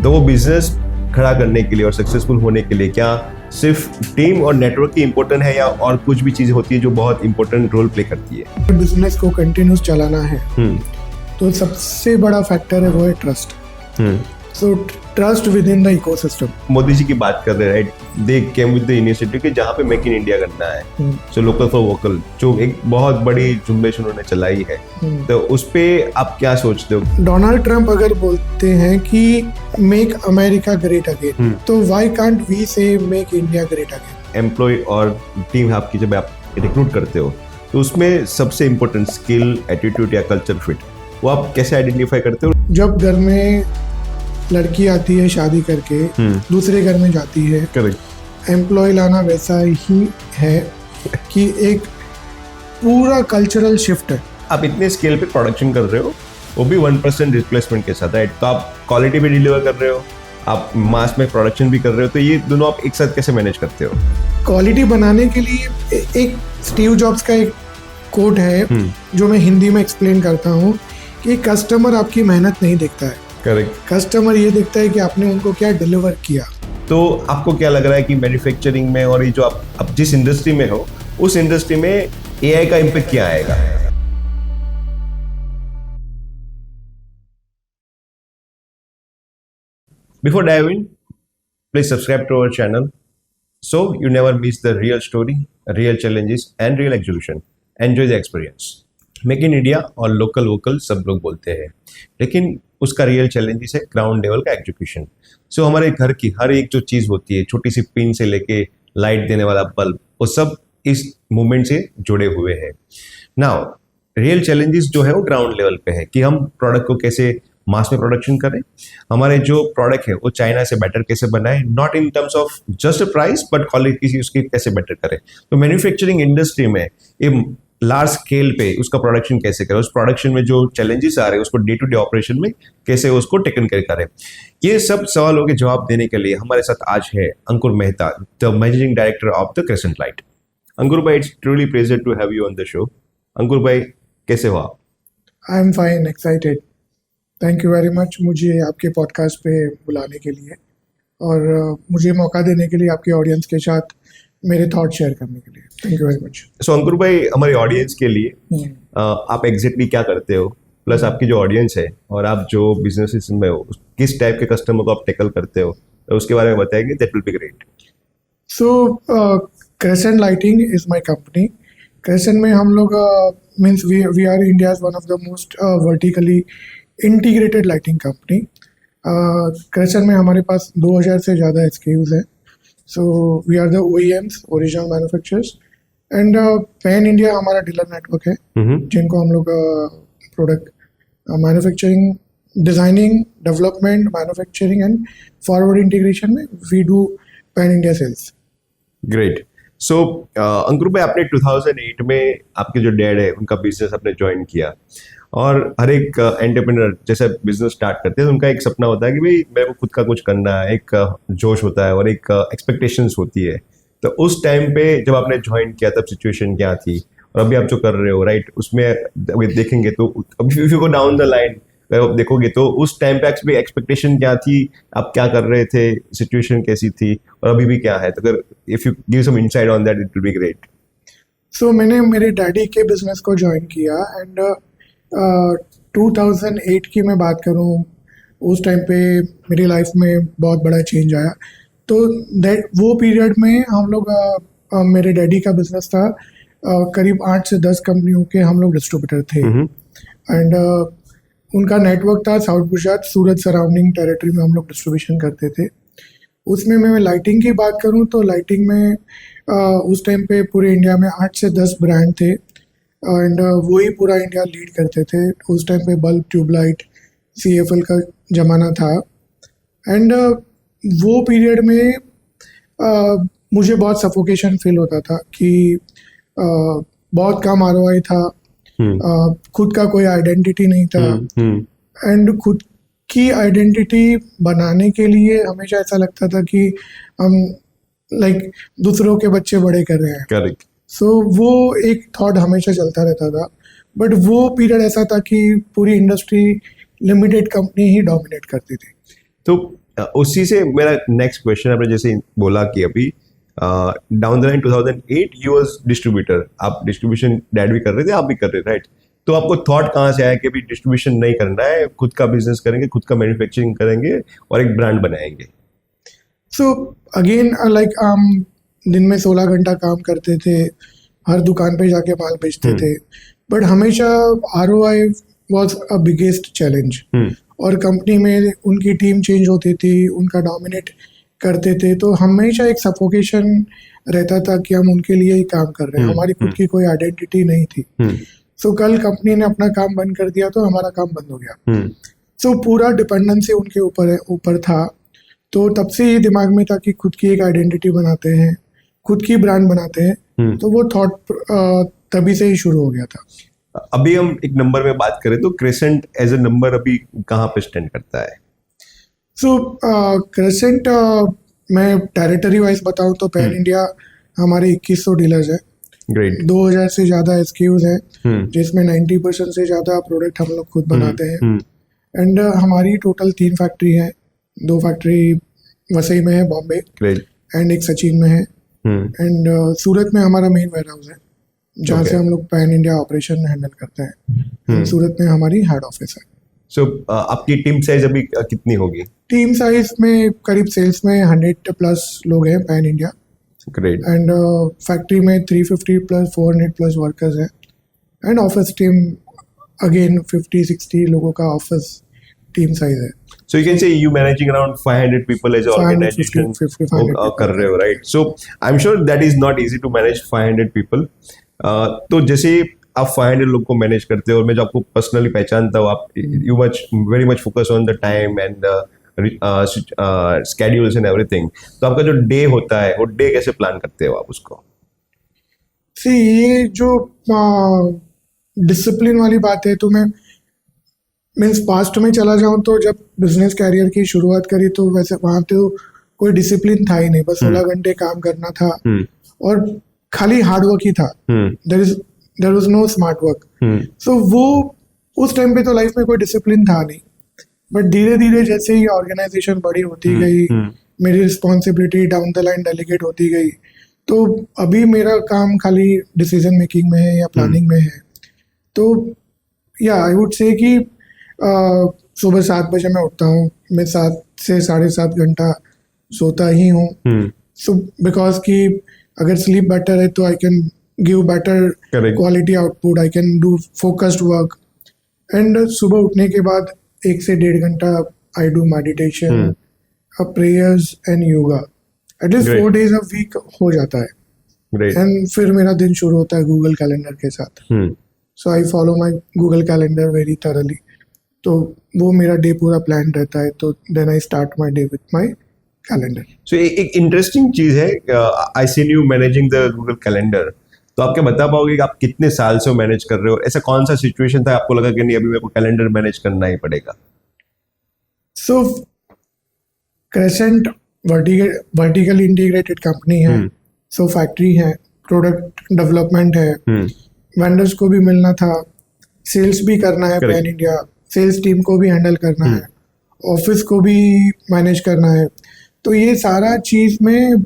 तो वो बिजनेस खड़ा करने के लिए और सक्सेसफुल होने के लिए क्या सिर्फ टीम और नेटवर्क की इम्पोर्टेंट है या और कुछ भी चीज़ होती है जो बहुत इंपॉर्टेंट रोल प्ले करती है? बिजनेस को कंटिन्यूस चलाना है तो सबसे बड़ा फैक्टर है वो है trust. So trust within the ecosystem. Modi ji की बात कर रहे हैं, right? They came with the initiative कि जहाँ पे मेक इन इंडिया करना है, सो लोकल फॉर वोकल, जो एक बहुत बड़ी झुंबेश उन्होंने चलाई है। तो उस पे आप क्या सोचते हो? डोनाल्ड ट्रंप अगर बोलते हैं कि मेक अमेरिका ग्रेट अगेन, तो why can't we say make India great again? Employ और टीम आपकी जब आप रिक्रूट करते हो तो उसमें सबसे इम्पोर्टेंट स्किल, एटीट्यूड या कल्चर फिट, वो आप कैसे आइडेंटिफाई करते हो? जब घर में लड़की आती है शादी करके दूसरे घर में जाती है, करेक्ट, एम्प्लॉय लाना वैसा ही है कि एक पूरा कल्चरल शिफ्ट है। आप इतने स्केल पे प्रोडक्शन कर रहे हो, वो भी 1% रिप्लेसमेंट के साथ, राइट? तो आप क्वालिटी भी डिलीवर कर रहे हो, आप मास में प्रोडक्शन भी कर रहे हो, तो ये दोनों आप एक साथ कैसे मैनेज करते हो? क्वालिटी बनाने के लिए एक स्टीव जॉब्स का एक कोट है जो मैं हिंदी में एक्सप्लेन करता हूँ कि कस्टमर आपकी मेहनत नहीं देखता है, करेक्ट, कस्टमर ये देखता है कि आपने उनको क्या डिलीवर किया। तो आपको क्या लग रहा है कि मैन्युफैक्चरिंग में और ये जो आप जिस इंडस्ट्री में हो उस इंडस्ट्री में एआई का इम्पैक्ट क्या आएगा? Before dive in, please subscribe to our channel so you never miss the real story, real challenges and real execution. Enjoy the experience. Make in India और लोकल वोकल सब लोग बोलते हैं, लेकिन उसका रियल चैलेंजेस है ग्राउंड लेवल का execution. सो हमारे घर की हर एक जो चीज़ होती है, छोटी सी पिन से लेके लाइट देने वाला बल्ब, वो सब इस मूवमेंट से जुड़े हुए हैं। नाउ रियल चैलेंजेस जो है वो ग्राउंड लेवल पे है कि हम प्रोडक्ट को कैसे मास में प्रोडक्शन करें, हमारे जो प्रोडक्ट है वो चाइना से बेटर कैसे बनाए, not in terms of just price but quality उसकी कैसे बेटर करें। तो मैन्युफैक्चरिंग इंडस्ट्री में ये लार्ज स्केल पे उसका प्रोडक्शन कैसे करें, उस प्रोडक्शन में जो चैलेंजेस आ रहे हैं उसको डे टू डे ऑपरेशन में कैसे उसको टेकन करें, ये सब सवालों के जवाब देने के लिए हमारे साथ आज है Ankur Mehta, the managing director of the Crescent light. Ankur भाई, it's truly pleasure to have you on the show. Ankur भाई, कैसे हो आप? I am fine, excited. Thank you very much मुझे आपके पॉडकास्ट पे बुलाने के लिए और मुझे मौका देने के लिए आपके ऑडियंस के साथ मेरे थॉट शेयर करने के लिए। Thank you very much. So Ankur भाई, हमारे ऑडियंस के लिए आप एग्जैक्टली क्या करते हो, प्लस आपकी जो ऑडियंस है और आप जो बिजनेस में हो किस टाइप के कस्टमर को आप टैकल करते हो, तो उसके बारे में बताएंगे, that will be great. So Crescent lighting is my company. Crescent में हम लोग means we are India's one of the most vertically integrated lighting company. Crescent में हमारे पास 2000 से ज़्यादा SKUs हैं। So we are the OEMs, original manufacturers, and pan India हमारा डीलर नेटवर्क है जिनको हम लोग product manufacturing, designing, development, manufacturing and forward integration में we do pan India sales. Great. सो अंकुर भाई, आपने 2008 में आपके जो डैड है उनका बिजनेस आपने ज्वाइन किया, और हर एक एंटरप्रेन्योर जैसे बिजनेस स्टार्ट करते हैं तो उनका एक सपना होता है कि भाई मेरे को खुद का कुछ करना है, एक जोश होता है और एक एक्सपेक्टेशंस होती है। तो उस टाइम पे जब आपने ज्वाइन किया तब सिचुएशन क्या थी, और अभी आप जो कर रहे हो, राइट, उसमें अभी देखेंगे तो अभी if you go down the line आप देखोगे तो उस टाइम पे एक्सपेक्टेशन क्या थी, आप क्या कर रहे थे, सिचुएशन कैसी थी, और अभी भी क्या है? तो अगर if you give some insight on that it will be great. So मैंने मेरे डैडी के बिजनेस को ज्वाइन किया एंड 2008 की मैं बात करूं, उस टाइम पे मेरी लाइफ में बहुत बड़ा चेंज आया। तो वो पीरियड में हम लोग मेरे डैडी का बिजनेस था, करीब 8 से 10 कंपनियों के हम लोग डिस्ट्रीब्यूटर थे एंड उनका नेटवर्क था साउथ गुजरात, सूरत सराउंडिंग टेरिटरी में हम लोग डिस्ट्रीब्यूशन करते थे। उसमें मैं लाइटिंग की बात करूं तो लाइटिंग में उस टाइम पे पूरे इंडिया में 8 से 10 ब्रांड थे एंड वही पूरा इंडिया लीड करते थे। उस टाइम पे बल्ब, ट्यूबलाइट, CFL का ज़माना था एंड वो पीरियड में मुझे बहुत सफोकेशन फील होता था कि बहुत कम ROI था, खुद का कोई आइडेंटिटी नहीं था एंड खुद की आइडेंटिटी बनाने के लिए हमेशा ऐसा लगता था कि हम लाइक दूसरों के बच्चे बड़े कर रहे हैं। करेक्ट। सो वो एक थॉट हमेशा चलता रहता था, बट वो पीरियड ऐसा था कि पूरी इंडस्ट्री लिमिटेड कंपनी ही डोमिनेट करती थी। तो उसी से मेरा नेक्स्ट क्वेश्चन, आपने जैसे बोला कि अभी down the line 2008 you was distributor, आप डिस्ट्रीब्यूशन डैड भी कर रहे थे, आप भी कर रहे थे, राइट? तो आपको थॉट कहाँ से आया कि अभी डिस्ट्रीब्यूशन नहीं करना है, खुद का बिजनेस करेंगे, खुद का मैन्युफैक्चरिंग करेंगे और एक ब्रांड बनाएंगे? सो अगेन लाइक दिन में 16 घंटा काम करते थे, हर दुकान पे जाके माल बेचते थे, बट हमेशा ROI was a biggest challenge. और कंपनी में उनकी टीम चेंज होती थी, उनका डोमिनेट करते थे, तो हमेशा एक सफोकेशन रहता था कि हम उनके लिए ही काम कर रहे हैं, हमारी खुद की कोई आइडेंटिटी नहीं थी। सो कल कंपनी ने अपना काम बंद कर दिया तो हमारा काम बंद हो गया। सो पूरा डिपेंडेंसी उनके ऊपर था। तो तब से ये दिमाग में था कि खुद की एक आइडेंटिटी बनाते हैं, खुद की ब्रांड बनाते हैं। तो वो थॉट तभी से ही शुरू हो गया था। अभी हम एक नंबर में बात करें तो क्रेसेंट एज ए नंबर अभी कहाँ पे स्टैंड करता है? सो क्रेसेंट मैं टेरिटरी वाइज बताऊं तो पैन इंडिया हमारे 2100 डीलर्स हैं, ग्रेट, 2000 से ज़्यादा SKUs हैं, जिसमें 90% से ज़्यादा प्रोडक्ट हम लोग खुद बनाते हैं। एंड हमारी टोटल 3 फैक्ट्री है, 2 फैक्ट्री वसई में है बॉम्बे, ग्रेट, एंड एक सचिन में है, एंड सूरत में हमारा मेन वेयर हाउस है जहाँ से हम लोग पैन इंडिया ऑपरेशन हैंडल करते हैं। सूरत में हमारी हेड ऑफिस है। सो आपकी टीम साइज अभी कितनी होगी? टीम साइज में करीब सेल्स में 100 प्लस लोग हैं pan India, great, and factory में 350 प्लस 400 प्लस वर्कर्स हैं, एंड ऑफिस टीम अगेन 50-60 लोगों का ऑफिस टीम साइज है। So you can say you managing around 500 people as an organization 550 कर रहे हो, right? So I'm sure that is not easy to manage 500 people. तो जैसे आप 500 लोग को मैनेज करते हो और मैं जो आपको पर्सनली पहचानता हूँ, आप you very much focus on the time and schedules and everything. तो आपका जो डे होता है वो डे कैसे प्लान करते हो आप उसको? ये जो डिसिप्लिन वाली बात है, तो मैं मीन्स पास्ट में चला जाऊं तो जब बिजनेस कैरियर की शुरुआत करी तो वैसे वहाँ तो कोई डिसिप्लिन था ही नहीं, बस 16 घंटे काम करना था और खाली हार्ड वर्क ही था। There was no smart work. So वो उस टाइम पे तो लाइफ में कोई डिसिप्लिन था नहीं, बट धीरे धीरे जैसे ही ऑर्गेनाइजेशन बड़ी होती गई, मेरी responsibility down the line delegate होती गई, तो अभी मेरा काम खाली डिसीजन मेकिंग में है या प्लानिंग में है। तो या आई वुड से कि सुबह 7 बजे मैं उठता हूँ, मैं 7 से 7.5 घंटा सोता ही हूँ। सो बिकॉज कि अगर स्लीप बेटर है तो I can give better quality output, I can do focused work. And सुबह उठने के बाद 1 से 1.5 घंटा I do meditation, prayers and yoga, at least 4 days a week हो जाता है। एंड फिर मेरा दिन शुरू होता है गूगल कैलेंडर के साथ। So I follow my Google calendar very thoroughly, तो वो मेरा डे पूरा प्लान रहता है। तो then I start my day with my calendar. So एक इंटरेस्टिंग चीज है, I seen you managing the Google calendar. तो आप क्या बता पाओगे कि आप कितने साल से मैनेज कर रहे हो? ऐसा कौन सा सिचुएशन था आपको लगा कि नहीं अभी मेरे को कैलेंडर मैनेज करना ही पड़ेगा? सो क्रेसेंट वर्टिकल इंटीग्रेटेड कंपनी है। सो फैक्ट्री है, प्रोडक्ट डेवलपमेंट है, वेंडर्स को भी मिलना था, सेल्स भी करना है, पैन इंडिया सेल्स टीम को भी हैंडल करना है, ऑफिस को भी मैनेज करना है। तो ये सारा चीज में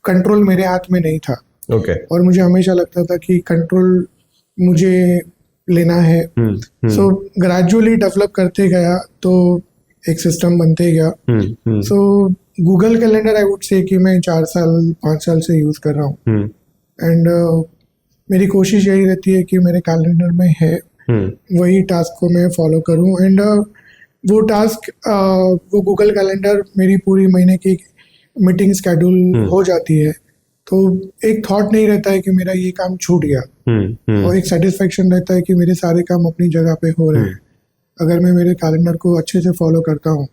कंट्रोल मेरे हाथ में नहीं था। और मुझे हमेशा लगता था कि कंट्रोल मुझे लेना है। सो ग्रेजुअली डेवलप करते गया तो एक सिस्टम बनते गया। सो Google calendar I would say कि मैं 4-5 साल से यूज कर रहा हूँ। एंड मेरी कोशिश यही रहती है कि मेरे कैलेंडर में है वही टास्क को मैं फॉलो करूं। एंड वो टास्क वो गूगल कैलेंडर मेरी पूरी महीने की मीटिंग स्केड्यूल हो जाती है, तो एक थॉट नहीं रहता है कि मेरा ये काम छूट गया, और एक सेटिस्फेक्शन रहता है कि मेरे सारे काम अपनी जगह पे हो रहे हैं अगर मैं मेरे कैलेंडर को अच्छे से फॉलो करता हूँ।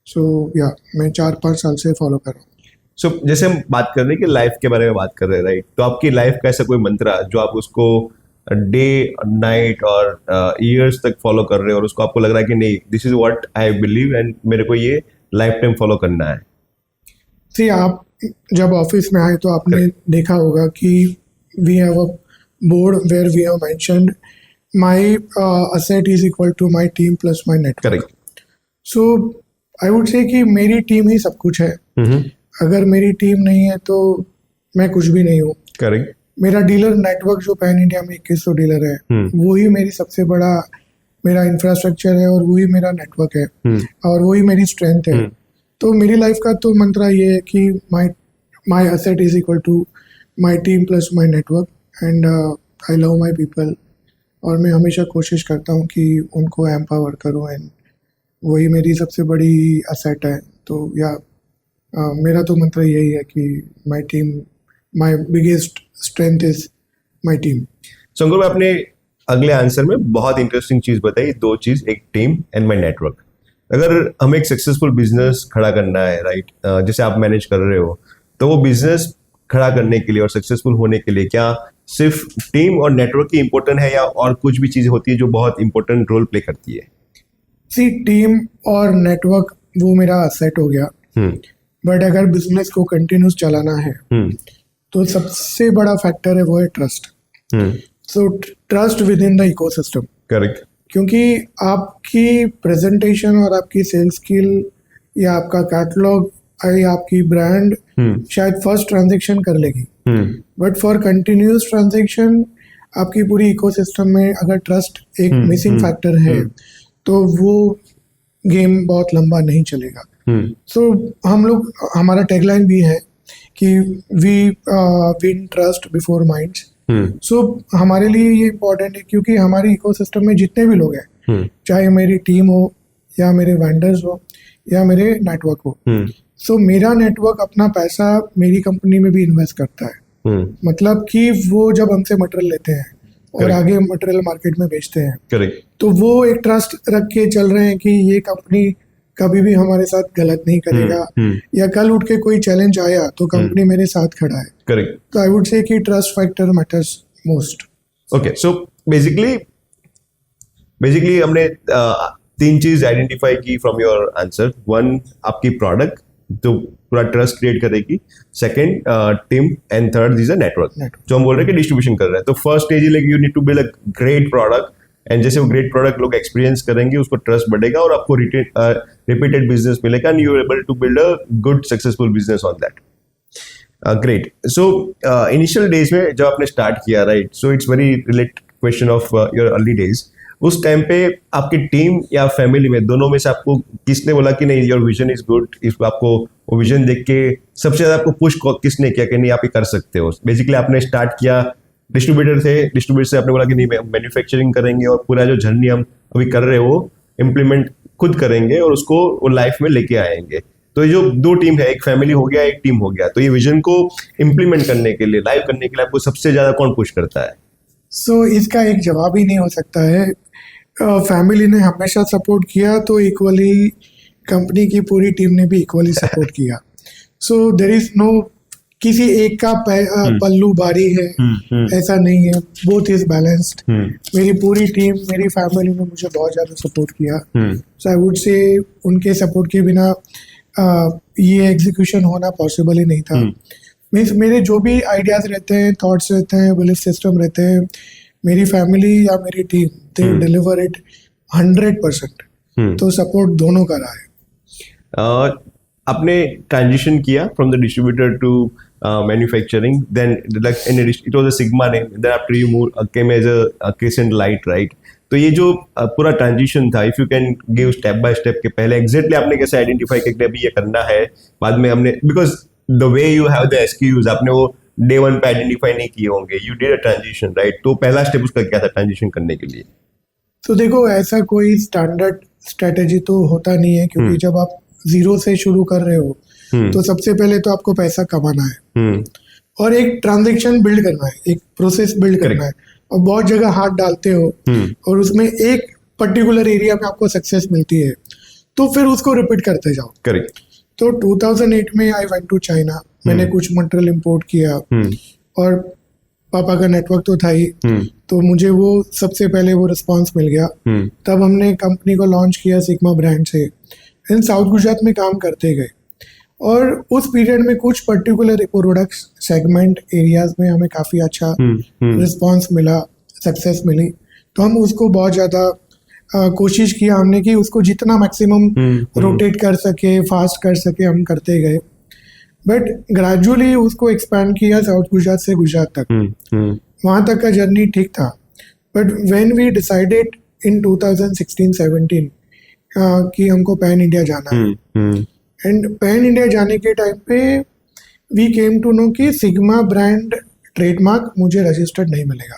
सो या मैं 4-5 साल से फॉलो कर रहा हूँ। सो जैसे हम बात कर रहे हैं कि लाइफ के बारे में बात कर रहे हैं, राइट? तो आपकी लाइफ का ऐसा कोई मंत्र जो आप उसको डे नाइट और ईयर्स तक फॉलो कर रहे हो और उसको आपको लग रहा है कि नहीं this is what I believe and मेरे को ये लाइफ टाइम फॉलो करना है? सी आप जब ऑफिस में आए तो आपने देखा होगा कि we have a board where we have mentioned my asset is equal to my team plus my network. Correct. So I would say कि मेरी टीम ही सब कुछ है। अगर मेरी टीम नहीं है तो मैं कुछ भी नहीं हूँ। करेक्ट। मेरा डीलर नेटवर्क जो पैन इंडिया में 2100 डीलर है, वही मेरी सबसे बड़ा मेरा इंफ्रास्ट्रक्चर है और वही मेरा नेटवर्क है और वही मेरी स्ट्रेंथ है। तो मेरी लाइफ का तो मंत्र ये है कि my asset is equal to my team plus my network and I love my people. और मैं हमेशा कोशिश करता हूँ कि उनको एम्पावर करूँ एंड वही मेरी सबसे बड़ी असेट है। तो या मेरा तो मंत्र यही है कि my team, my biggest strength is my team. So Ankur, आपने अगले आंसर में बहुत इंटरेस्टिंग चीज बताई, दो चीज, एक टीम एंड माई नेटवर्क। अगर हमें एक सक्सेसफुल बिजनेस खड़ा करना है, राइट, जैसे आप मैनेज कर रहे हो, तो वो बिजनेस खड़ा करने के लिए और सक्सेसफुल होने के लिए क्या सिर्फ टीम और नेटवर्क ही इंपॉर्टेंट है या और कुछ भी चीजें होती है जो बहुत इंपॉर्टेंट रोल प्ले करती है? सी, टीम और नेटवर्क वो मेरा असेट हो गया, बट अगर बिजनेस को कंटिन्यूस चलाना है तो सबसे बड़ा फैक्टर है वो है trust. So trust within the ecosystem. Correct. क्योंकि आपकी प्रेजेंटेशन और आपकी सेल्स स्किल या आपका कैटलॉग या आपकी ब्रांड शायद फर्स्ट ट्रांजैक्शन कर लेगी, बट फॉर कंटिन्यूस ट्रांजैक्शन आपकी पूरी इकोसिस्टम में अगर ट्रस्ट एक मिसिंग फैक्टर है तो वो गेम बहुत लंबा नहीं चलेगा। सो हम लोग, हमारा टैगलाइन भी है कि we win trust before minds. So हमारे लिए ये इम्पोर्टेंट है क्योंकि हमारी इकोसिस्टम में जितने भी लोग हैं, चाहे मेरी टीम हो या मेरे वेंडर्स हो या मेरे नेटवर्क हो, सो मेरा नेटवर्क अपना पैसा मेरी कंपनी में भी इन्वेस्ट करता है। मतलब कि वो जब हमसे मटेरियल लेते हैं और आगे मटेरियल मार्केट में बेचते हैं, करेक्ट, तो वो एक ट्रस्ट रख के चल रहे हैं कि ये कंपनी कभी भी हमारे साथ गलत नहीं करेगा या कल उठ के कोई चैलेंज आया तो कंपनी मेरे साथ खड़ा है। करेक्ट। तो आई वुड से कि trust factor matters most. Okay, so basically हमने तीन चीज आइडेंटिफाई की फ्रॉम योर आंसर। वन, आपकी प्रोडक्ट जो पूरा ट्रस्ट क्रिएट करेगी, second team, and third this a network, जो हम बोल रहे हैं कि डिस्ट्रीब्यूशन कर रहे हैं। तो फर्स्ट स्टेज है like you need to build a great product, and जैसे वो ग्रेट प्रोडक्ट लोग एक्सपीरियंस करेंगे उसको ट्रस्ट बढ़ेगा और आपको रिपीटेड बिजनेस मिलेगा and you are able to build a good successful business on that. Great. So initial days में जब आपने स्टार्ट किया, right, so it's very related question of your early days. उस टाइम पे आपकी टीम या family में, दोनों में से आपको किसने बोला कि नहीं योर विजन इज गुड, इस आपको वो विजन देख के सबसे ज्यादा आपको पुश किसने किया कि नहीं आप ये कर सकते हो? बेसिकली आपने स्टार्ट किया, डिस्ट्रीब्यूटर थे, डिस्ट्रीब्यूटर से आपने बोला कि नहीं मैन्युफैक्चरिंग करेंगे और पूरा जो जर्नी हम अभी कर रहे हो इम्प्लीमेंट खुद करेंगे और उसको वो लाइफ में लेके आएंगे। तो ये जो दो टीम है, एक फैमिली हो गया, एक टीम हो गया, तो ये विजन को इम्प्लीमेंट करने के लिए, लाइव करने के लिए आपको सबसे ज्यादा कौन पुश करता है? सो इसका एक जवाब ही नहीं हो सकता है। फैमिली ने हमेशा सपोर्ट किया तो इक्वली कंपनी की पूरी टीम ने भी इक्वली सपोर्ट किया। सो देयर इज नो किसी एक का पल्लू भारी है, ऐसा नहीं है। Both is balanced. मेरी पूरी टीम, मेरी फैमिली ने मुझे बहुत ज़्यादा सपोर्ट किया। सो आई वुड से उनके सपोर्ट के बिना ये एग्जीक्यूशन होना पॉसिबल ही नहीं था। मीन्स मेरे जो भी आइडियाज़ रहते हैं, थॉट्स रहते हैं, बिलीफ सिस्टम रहते हैं, मेरी फैमिली या मेरी टीम दे डिलीवर इट 100%। तो सपोर्ट दोनों का रहा है। आपने ट्रांजिशन किया from the distributor to manufacturing, then like it was a sigma name, then after you move came as a crescent light, right? तो ये जो पूरा ट्रांजिशन था, if you can give step by step के पहले exactly आपने कैसे identify किया कि अभी ये करना है, बाद में हमने, because the way you have the SKUs, आपने वो डे वन पे आइडेंटिफाई नहीं किए होंगे, you did a transition, right? तो पहला स्टेप उसका क्या था ट्रांजिशन करने के लिए? तो देखो, ऐसा कोई स्टैंडर्ड स्ट्रेटेजी तो होता नहीं है, क्योंकि जब आप जीरो से शुरू कर रहे हो तो सबसे पहले तो आपको पैसा कमाना है और एक ट्रांजैक्शन बिल्ड करना है, एक प्रोसेस बिल्ड करना है, और बहुत जगह हाथ डालते हो और उसमें एक पर्टिकुलर एरिया में आपको सक्सेस मिलती है तो फिर उसको रिपीट करते जाओ। करेक्ट। तो 2008 में आई वेंट टू चाइना, मैंने कुछ मटेरियल इंपोर्ट किया और पापा का नेटवर्क तो था ही, तो मुझे वो सबसे पहले वो रिस्पांस मिल गया। तब हमने कंपनी को लॉन्च किया सिग्मा ब्रांड से, इन साउथ गुजरात में काम करते गए और उस पीरियड में कुछ पर्टिकुलर प्रोडक्ट्स सेगमेंट एरियाज में हमें काफ़ी अच्छा रिस्पांस मिला, सक्सेस मिली, तो हम उसको बहुत ज़्यादा कोशिश किया हमने कि उसको जितना मैक्सिमम रोटेट कर सके, फास्ट कर सके, हम करते गए। बट ग्रेजुअली उसको एक्सपैंड किया साउथ गुजरात से गुजरात तक। वहाँ तक का जर्नी ठीक था। But when we decided in 2016-17 कि हमको पैन इंडिया जाना है, एंड पैन इंडिया जाने के टाइम पे वी केम टू नो कि सिग्मा ब्रांड ट्रेडमार्क मुझे रजिस्टर्ड नहीं मिलेगा,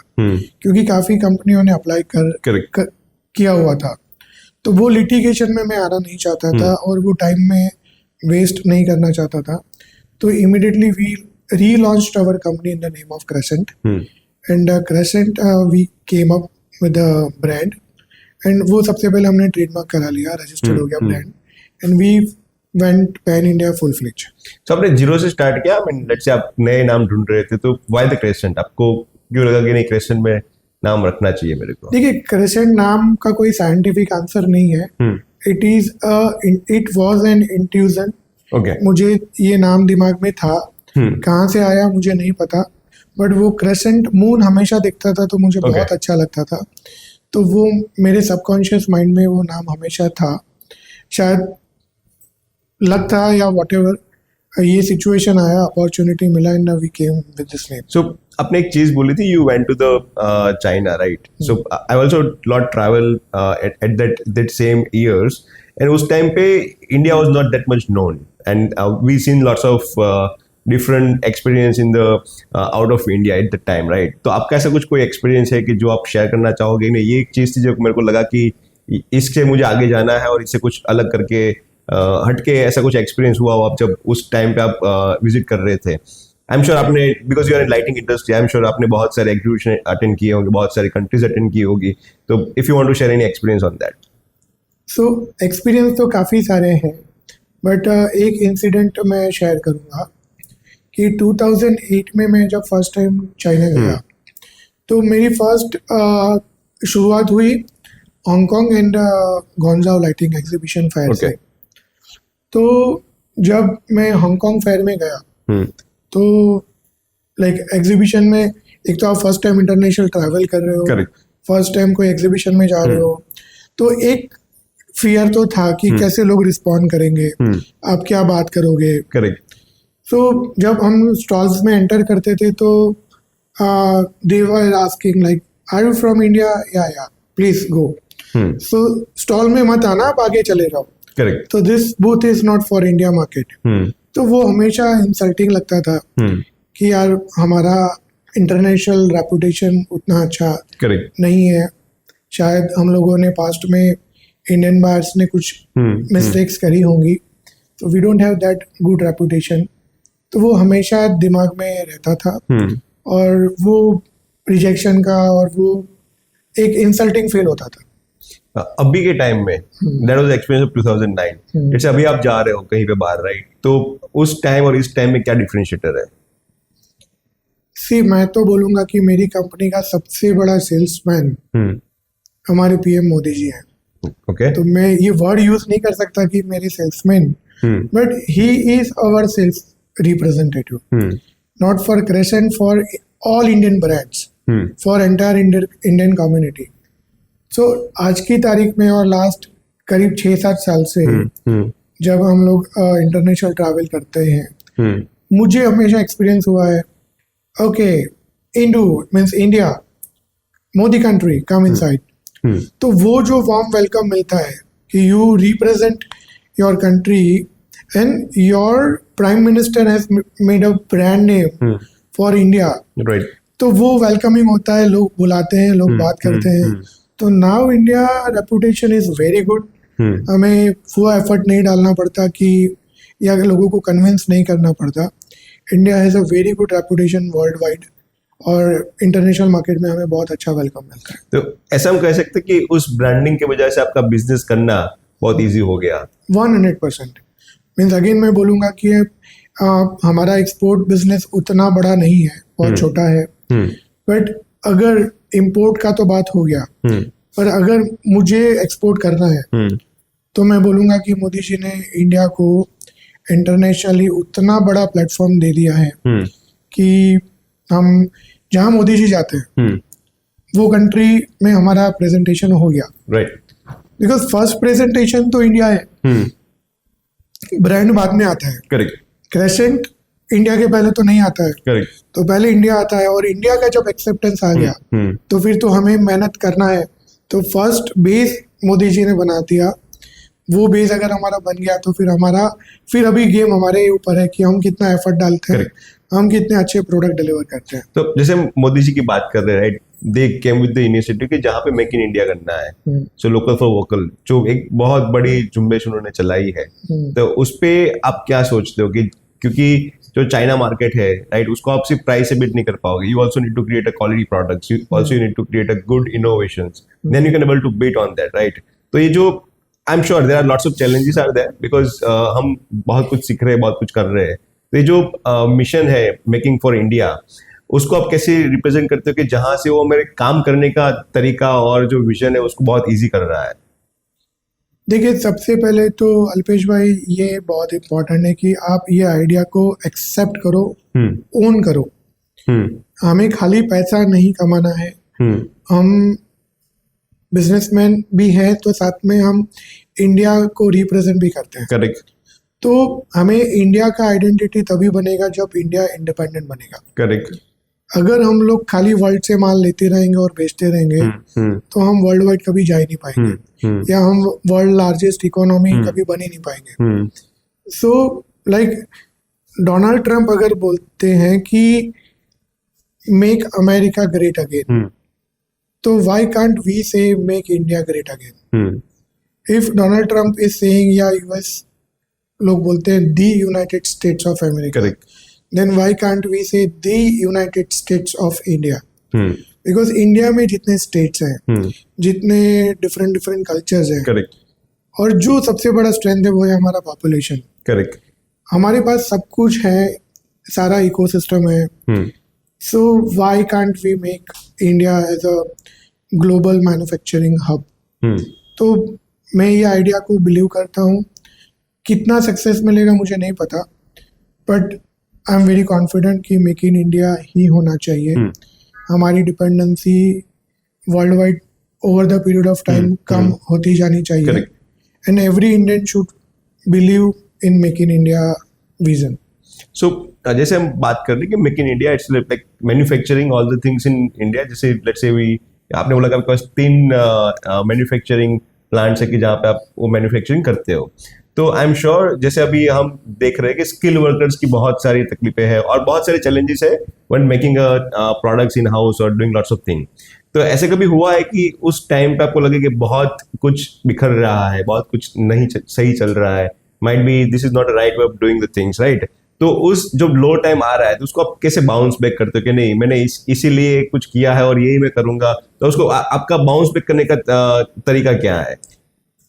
क्योंकि काफ़ी कंपनियों ने अप्लाई किया हुआ था। तो वो लिटिगेशन में मैं आना नहीं चाहता था और वो टाइम में वेस्ट नहीं करना चाहता था। तो immediately we relaunched our company in the name of Crescent, and Crescent we came up with a brand, and वो सबसे पहले हमने ट्रेडमार्क करा लिया, रजिस्टर्ड हो गया brand, and we went pan India full fledge. तो आपने जीरो से स्टार्ट किया, लेट्स से आप नए नाम ढूंढ रहे थे, तो व्हाई द क्रेसेंट? आपको क्यों लगा कि नहीं क्रेसेंट में नाम रखना चाहिए मेरे को? देखिए, क्रेसेंट नाम का कोई साइंटिफिक आंसर नहीं है। It was an intuition. मुझे ये नाम दिमाग में था, कहाँ से आया मुझे नहीं पता, बट वो क्रेसेंट मून हमेशा दिखता था तो मुझे बहुत अच्छा लगता था। तो वो मेरे सबकॉन्शियस माइंड में वो नाम हमेशा था, शायद लक था या व्हाटएवर, ये सिचुएशन आया, अपॉर्चुनिटी मिला, and we came with this name. So आपने एक चीज बोली थी, you went to the China, right? So I also lot travel at that same years, and उस टाइम पे India was not that much known, and we seen lots of different experience in the out of India at the time, right? तो आपका ऐसा कुछ कोई experience है कि जो आप शेयर करना चाहोगे? नहीं, ये एक चीज थी जो मेरे को लगा कि इससे मुझे आगे जाना है और इससे कुछ अलग करके हटके, ऐसा कुछ एक्सपीरियंस हुआ हो आप जब उस टाइम पे आप विजिट कर रहे थे? आई एम श्योर आपने, because you are in lighting industry, I am sure आपने बहुत सारे एग्जीबिशन अटेंड किए होंगे, बहुत सारी कंट्रीज अटेंड की होगी, तो if you want to share any experience on that. So experience तो काफ़ी सारे हैं, बट एक इंसिडेंट मैं शेयर करूँगा कि 2008 में मैं जब फर्स्ट टाइम चाइना गया, तो मेरी फर्स्ट शुरुआत हुई Hong Kong and Guangzhou lighting exhibition fair से। तो जब मैं हांगकांग फेयर में गया, तो लाइक एग्जीबिशन में एक तो आप फर्स्ट टाइम इंटरनेशनल ट्रैवल कर रहे हो, फर्स्ट टाइम कोई एग्जीबिशन में जा रहे हो, तो एक फियर तो था कि कैसे लोग रिस्पॉन्ड करेंगे, आप क्या बात करोगे। करेक्ट। तो जब हम स्टॉल्स में एंटर करते थे तो they were asking like, are you from India? या प्लीज गो। सो स्टॉल में मत आना, आप आगे चले जाओ। करेक्ट। तो this booth is not for India market. तो वो हमेशा इंसल्टिंग लगता था कि यार हमारा इंटरनेशनल रेपुटेशन उतना अच्छा नहीं है, शायद हम लोगों ने पास्ट में इंडियन बायर्स ने कुछ मिस्टेक्स करी होंगी, तो we don't have that good reputation. तो वो हमेशा दिमाग में रहता था, और वो रिजेक्शन का और वो एक इंसल्टिंग फील होता था। अभी के टाइम में दैट वाज एक्सपीरियंस ऑफ 2009, जैसे अभी आप जा रहे हो कहीं पे बाहर, राइट? तो उस टाइम और इस टाइम में क्या डिफरेंशिएटर है? सी, मैं तो बोलूंगा कि मेरी कंपनी का सबसे बड़ा सेल्समैन हमारे पीएम मोदी जी हैं। तो मैं ये वर्ड यूज नहीं कर सकता कि मेरे salesman, but he is our sales representative, not for Crescent, for all Indian brands, for entire Indian community. So आज की तारीख में और लास्ट करीब 6-7 साल से जब हम लोग इंटरनेशनल ट्रैवल करते हैं, मुझे हमेशा एक्सपीरियंस हुआ है, okay Indu means India, Modi country, come inside. तो वो जो वार्म वेलकम मिलता है कि you represent your country and your prime minister has made a brand name for India, right? तो वो वेलकमिंग होता है, लोग बुलाते हैं, लोग बात करते हैं। तो now India reputation is very good. हमें वो एफर्ट नहीं डालना पड़ता कि या लोगों को कन्विंस नहीं करना पड़ता। India has a very good reputation world wide, और इंटरनेशनल मार्केट में हमें बहुत अच्छा वेलकम मिलता है। तो ऐसा हम कह सकते हैं कि उस ब्रांडिंग की वजह से आपका बिजनेस करना बहुत इजी हो गया। 100%। मीन्स अगेन मैं बोलूँगा कि हमारा एक्सपोर्ट बिजनेस उतना बड़ा नहीं है, बहुत छोटा है, बट अगर इंपोर्ट का तो बात हो गया, पर अगर मुझे एक्सपोर्ट करना है तो मैं बोलूँगा कि मोदी जी ने इंडिया को इंटरनेशनली उतना बड़ा प्लेटफॉर्म दे दिया है कि हम जहाँ मोदी जी जाते हैं वो कंट्री में हमारा प्रेजेंटेशन हो गया, राइट? बिकॉज फर्स्ट प्रेजेंटेशन तो इंडिया है, ब्रांड बाद में आता है। करेक्ट क्रेसेंट इंडिया के पहले तो नहीं आता है, करेक्ट तो पहले इंडिया आता है, और इंडिया का जब एक्सेप्टेंस आ गया तो फिर तो हमें मेहनत करना है। तो फर्स्ट बेस मोदी जी ने बना दिया, वो बेस अगर हमारा बन गया तो फिर अभी गेम हमारे ऊपर है कि हम कितना एफर्ट डालते हैं, हम कितने अच्छे प्रोडक्ट डिलीवर करते हैं। तो जैसे मोदी जी की बात कर रहे हैं, right, they came with the initiative कि जहाँ पे मेक इन इंडिया करना है, सो लोकल फॉर वोकल, जो एक बहुत बड़ी झुंबेश उन्होंने चलाई है, तो उस पे आप क्या सोचते हो कि क्योंकि जो चाइना मार्केट है, राइट, उसको आप सिर्फ प्राइस से बीट नहीं कर पाओगे, you also need to create a quality products, you also need to create a good innovations, then you can able to beat on that, right. तो ये जो I am sure there are lots of challenges are there because हम बहुत कुछ सीख रहे हैं, बहुत कुछ कर रहे हैं। तो ये जो मिशन है मेकिंग फॉर इंडिया, उसको आप कैसे रिप्रेजेंट करते हो कि जहां से वो मेरे काम करने का तरीका और जो विजन है उसको बहुत इजी कर रहा है? देखिए, सबसे पहले तो अल्पेश भाई ये बहुत इम्पोर्टेंट है कि आप ये आइडिया को एक्सेप्ट करो, ओन करो। हमें खाली पैसा नहीं कमाना है, हम बिजनेसमैन भी हैं तो साथ में हम इंडिया को रिप्रेजेंट भी करते हैं। करेक्ट। तो हमें इंडिया का आइडेंटिटी तभी बनेगा जब इंडिया इंडिपेंडेंट बनेगा। करेक्ट। अगर हम लोग खाली वर्ल्ड से माल लेते रहेंगे और बेचते रहेंगे तो हम वर्ल्ड वाइड कभी जा ही नहीं पाएंगे, या हम वर्ल्ड लार्जेस्ट इकोनॉमी कभी बन ही नहीं पाएंगे। सो लाइक डोनाल्ड ट्रंप अगर बोलते हैं कि मेक अमेरिका ग्रेट अगेन, तो why can't we say make India great again? If Donald Trump is saying, या यूएस लोग बोलते हैं the United States of America, then why can't we say the United States of India? Because India में जितने states हैं, जितने different cultures हैं, correct, और जो सबसे बड़ा स्ट्रेंथ है वो है हमारा पॉपुलेशन। करेक्ट। हमारे पास सब कुछ है, सारा इकोसिस्टम है। So why can't we make India as a global manufacturing hub? तो मैं ये आइडिया को बिलीव करता हूँ। कितना सक्सेस मिलेगा मुझे नहीं पता, but I am very confident कि मेक इन इंडिया ही होना चाहिए। हमारी dependency world wide over the period of time कम होती जानी चाहिए, and every Indian should believe in make in India vision. So जैसे हम बात कर रहे हैं कि make in India, it's like manufacturing all the things in India. जैसे लेट्स से वी, आपने बोला कि आपके पास 3 मैन्युफैक्चरिंग प्लांट्स है कि जहाँ पे आप वो मैन्युफैक्चरिंग करते हो। तो आई एम श्योर जैसे अभी हम देख रहे हैं कि स्किल वर्कर्स की बहुत सारी तकलीफें हैं और बहुत सारे चैलेंजेस है when making products in house और डूइंग लॉट्स ऑफ थिंग। तो ऐसे कभी हुआ है कि उस टाइम पे आपको लगे कि बहुत कुछ बिखर रहा है, बहुत कुछ नहीं सही चल रहा है, might be this is not a right way of doing the things, right? तो उस जब लो टाइम आ रहा है तो उसको आप कैसे बाउंस बैक करते हो कि नहीं, मैंने इसीलिए कुछ किया है और यही मैं करूंगा? तो उसको आपका बाउंस बैक करने का तरीका क्या है?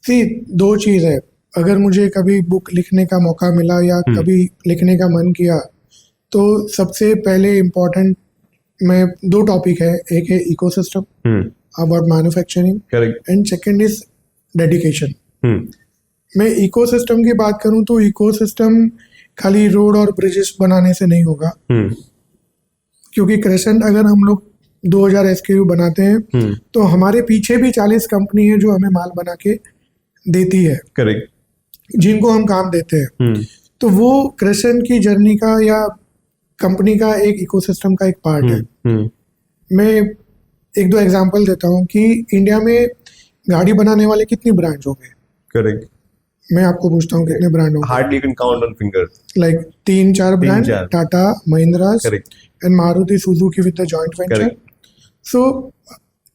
सी, 2 चीज है। अगर मुझे कभी बुक लिखने का मौका मिला या कभी लिखने का मन किया, तो सबसे पहले इम्पोर्टेंट में 2 टॉपिक है। एक है ecosystem about manufacturing, and second is dedication. मैं इकोसिस्टम की बात करूं तो इकोसिस्टम खाली रोड और ब्रिजेस बनाने से नहीं होगा, क्योंकि क्रेसेंट अगर हम लोग 2000 SKU बनाते हैं तो हमारे पीछे भी 40 कंपनी है जो हमें माल बना के देती है, करेक्ट, जिनको हम काम देते हैं। तो वो क्रेसेंट की जर्नी का या कंपनी का एक इकोसिस्टम का एक पार्ट है। मैं 1-2 एग्जांपल देता हूँ कि इंडिया में गाड़ी बनाने वाले कितने ब्रांड्स होंगे? करेक्ट। मैं आपको पूछता हूँ कितने ब्रांड होंगे? Hardly can count on finger, like 3-4 brand, Tata, Mahindra and Maruti Suzuki with the joint venture. So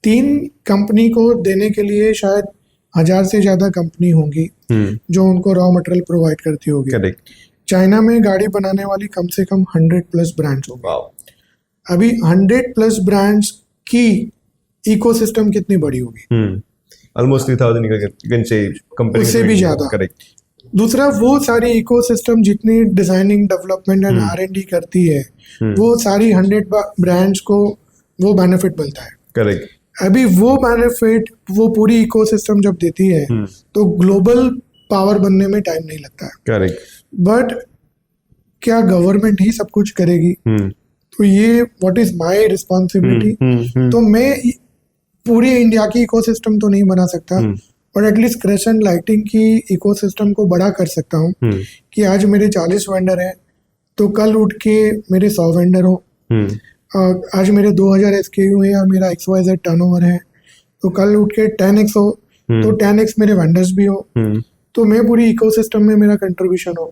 3 company को देने के लिए शायद 1000 से ज्यादा कंपनी होंगी जो उनको रॉ मटेरियल प्रोवाइड करती होगी। करेक्ट। चाइना में गाड़ी बनाने वाली कम से कम 100+ ब्रांड्स होंगे। अभी 100+ ब्रांड्स की इकोसिस्टम कितनी बड़ी होगी? ऑलमोस्ट 3000 you can say, उससे भी ज्यादा। करेक्ट। दूसरा, वो सारी इकोसिस्टम जितनी डिजाइनिंग, डेवलपमेंट एंड R&D करती है, वो सारी 100 ब्रांड्स को वो बेनिफिट मिलता है। करेक्ट। अभी वो बेनिफिट वो पूरी इकोसिस्टम जब देती है तो ग्लोबल पावर बनने में टाइम नहीं लगता है। करेक्ट। बट क्या गवर्नमेंट ही सब कुछ करेगी? तो ये व्हाट इज माय रिस्पॉन्सिबिलिटी? तो मैं पूरी इंडिया की इकोसिस्टम तो नहीं बना सकता, बट एटलीस्ट क्रेसेंट लाइटिंग की इकोसिस्टम को बड़ा कर सकता हूँ कि आज मेरे 40 वेंडर हैं तो कल उठ के मेरे 100 वेंडर हो, आज मेरे 2000 SKU है या मेरा XYZ टर्नओवर है तो कल उठ के 10x हो तो 10x मेरे वेंडर्स भी हो, तो मैं पूरी इकोसिस्टम में मेरा कंट्रीब्यूशन हो।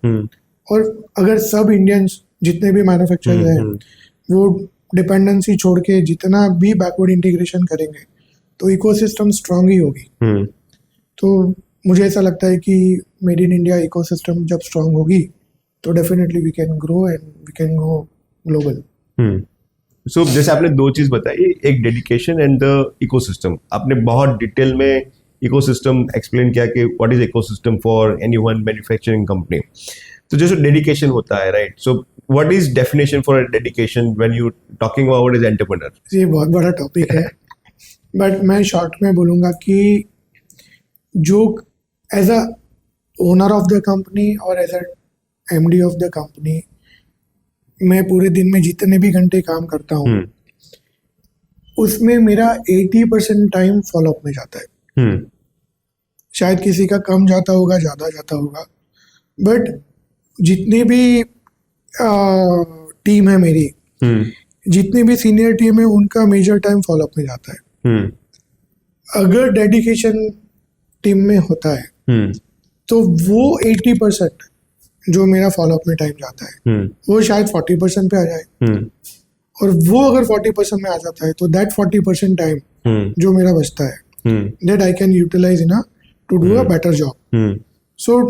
और अगर सब इंडियंस जितने भी मैन्युफैक्चरर्स हैं वो डिपेंडेंसी छोड़ के जितना भी बैकवर्ड इंटीग्रेशन करेंगे तो इकोसिस्टम स्ट्रांग ही होगी। तो मुझे ऐसा लगता है कि मेड इन इंडिया इकोसिस्टम जब स्ट्रांग होगी तो definitely we can grow and we can go global. So जैसे आपने दो चीज बताई, एक डेडिकेशन एंड द इकोसिस्टम। आपने बहुत डिटेल में इकोसिस्टम एक्सप्लेन किया कि what is ecosystem for anyone manufacturing company. तो जैसे डेडिकेशन होता है, right, so what is definition for dedication when you talking about as entrepreneur? ये बहुत बड़ा टॉपिक है बट मैं शॉर्ट में बोलूँगा कि जो as a owner of the company और as a MD of the company मैं पूरे दिन में जितने भी घंटे काम करता हूँ उसमें मेरा 80% टाइम फॉलोअप में जाता है। शायद किसी का कम जाता होगा, ज़्यादा जाता होगा, बट जितनी भी टीम है मेरी, जितनी भी सीनियर टीम है उनका मेजर टाइम फॉलोअप में जाता है। अगर डेडिकेशन टीम में होता है तो वो 80% जो मेरा फॉलोअप में टाइम जाता है वो शायद 40% पे आ जाए, और वो अगर 40% में आ जाता है तो दैट 40% टाइम जो मेरा बचता है that I can utilize in to do a better job. So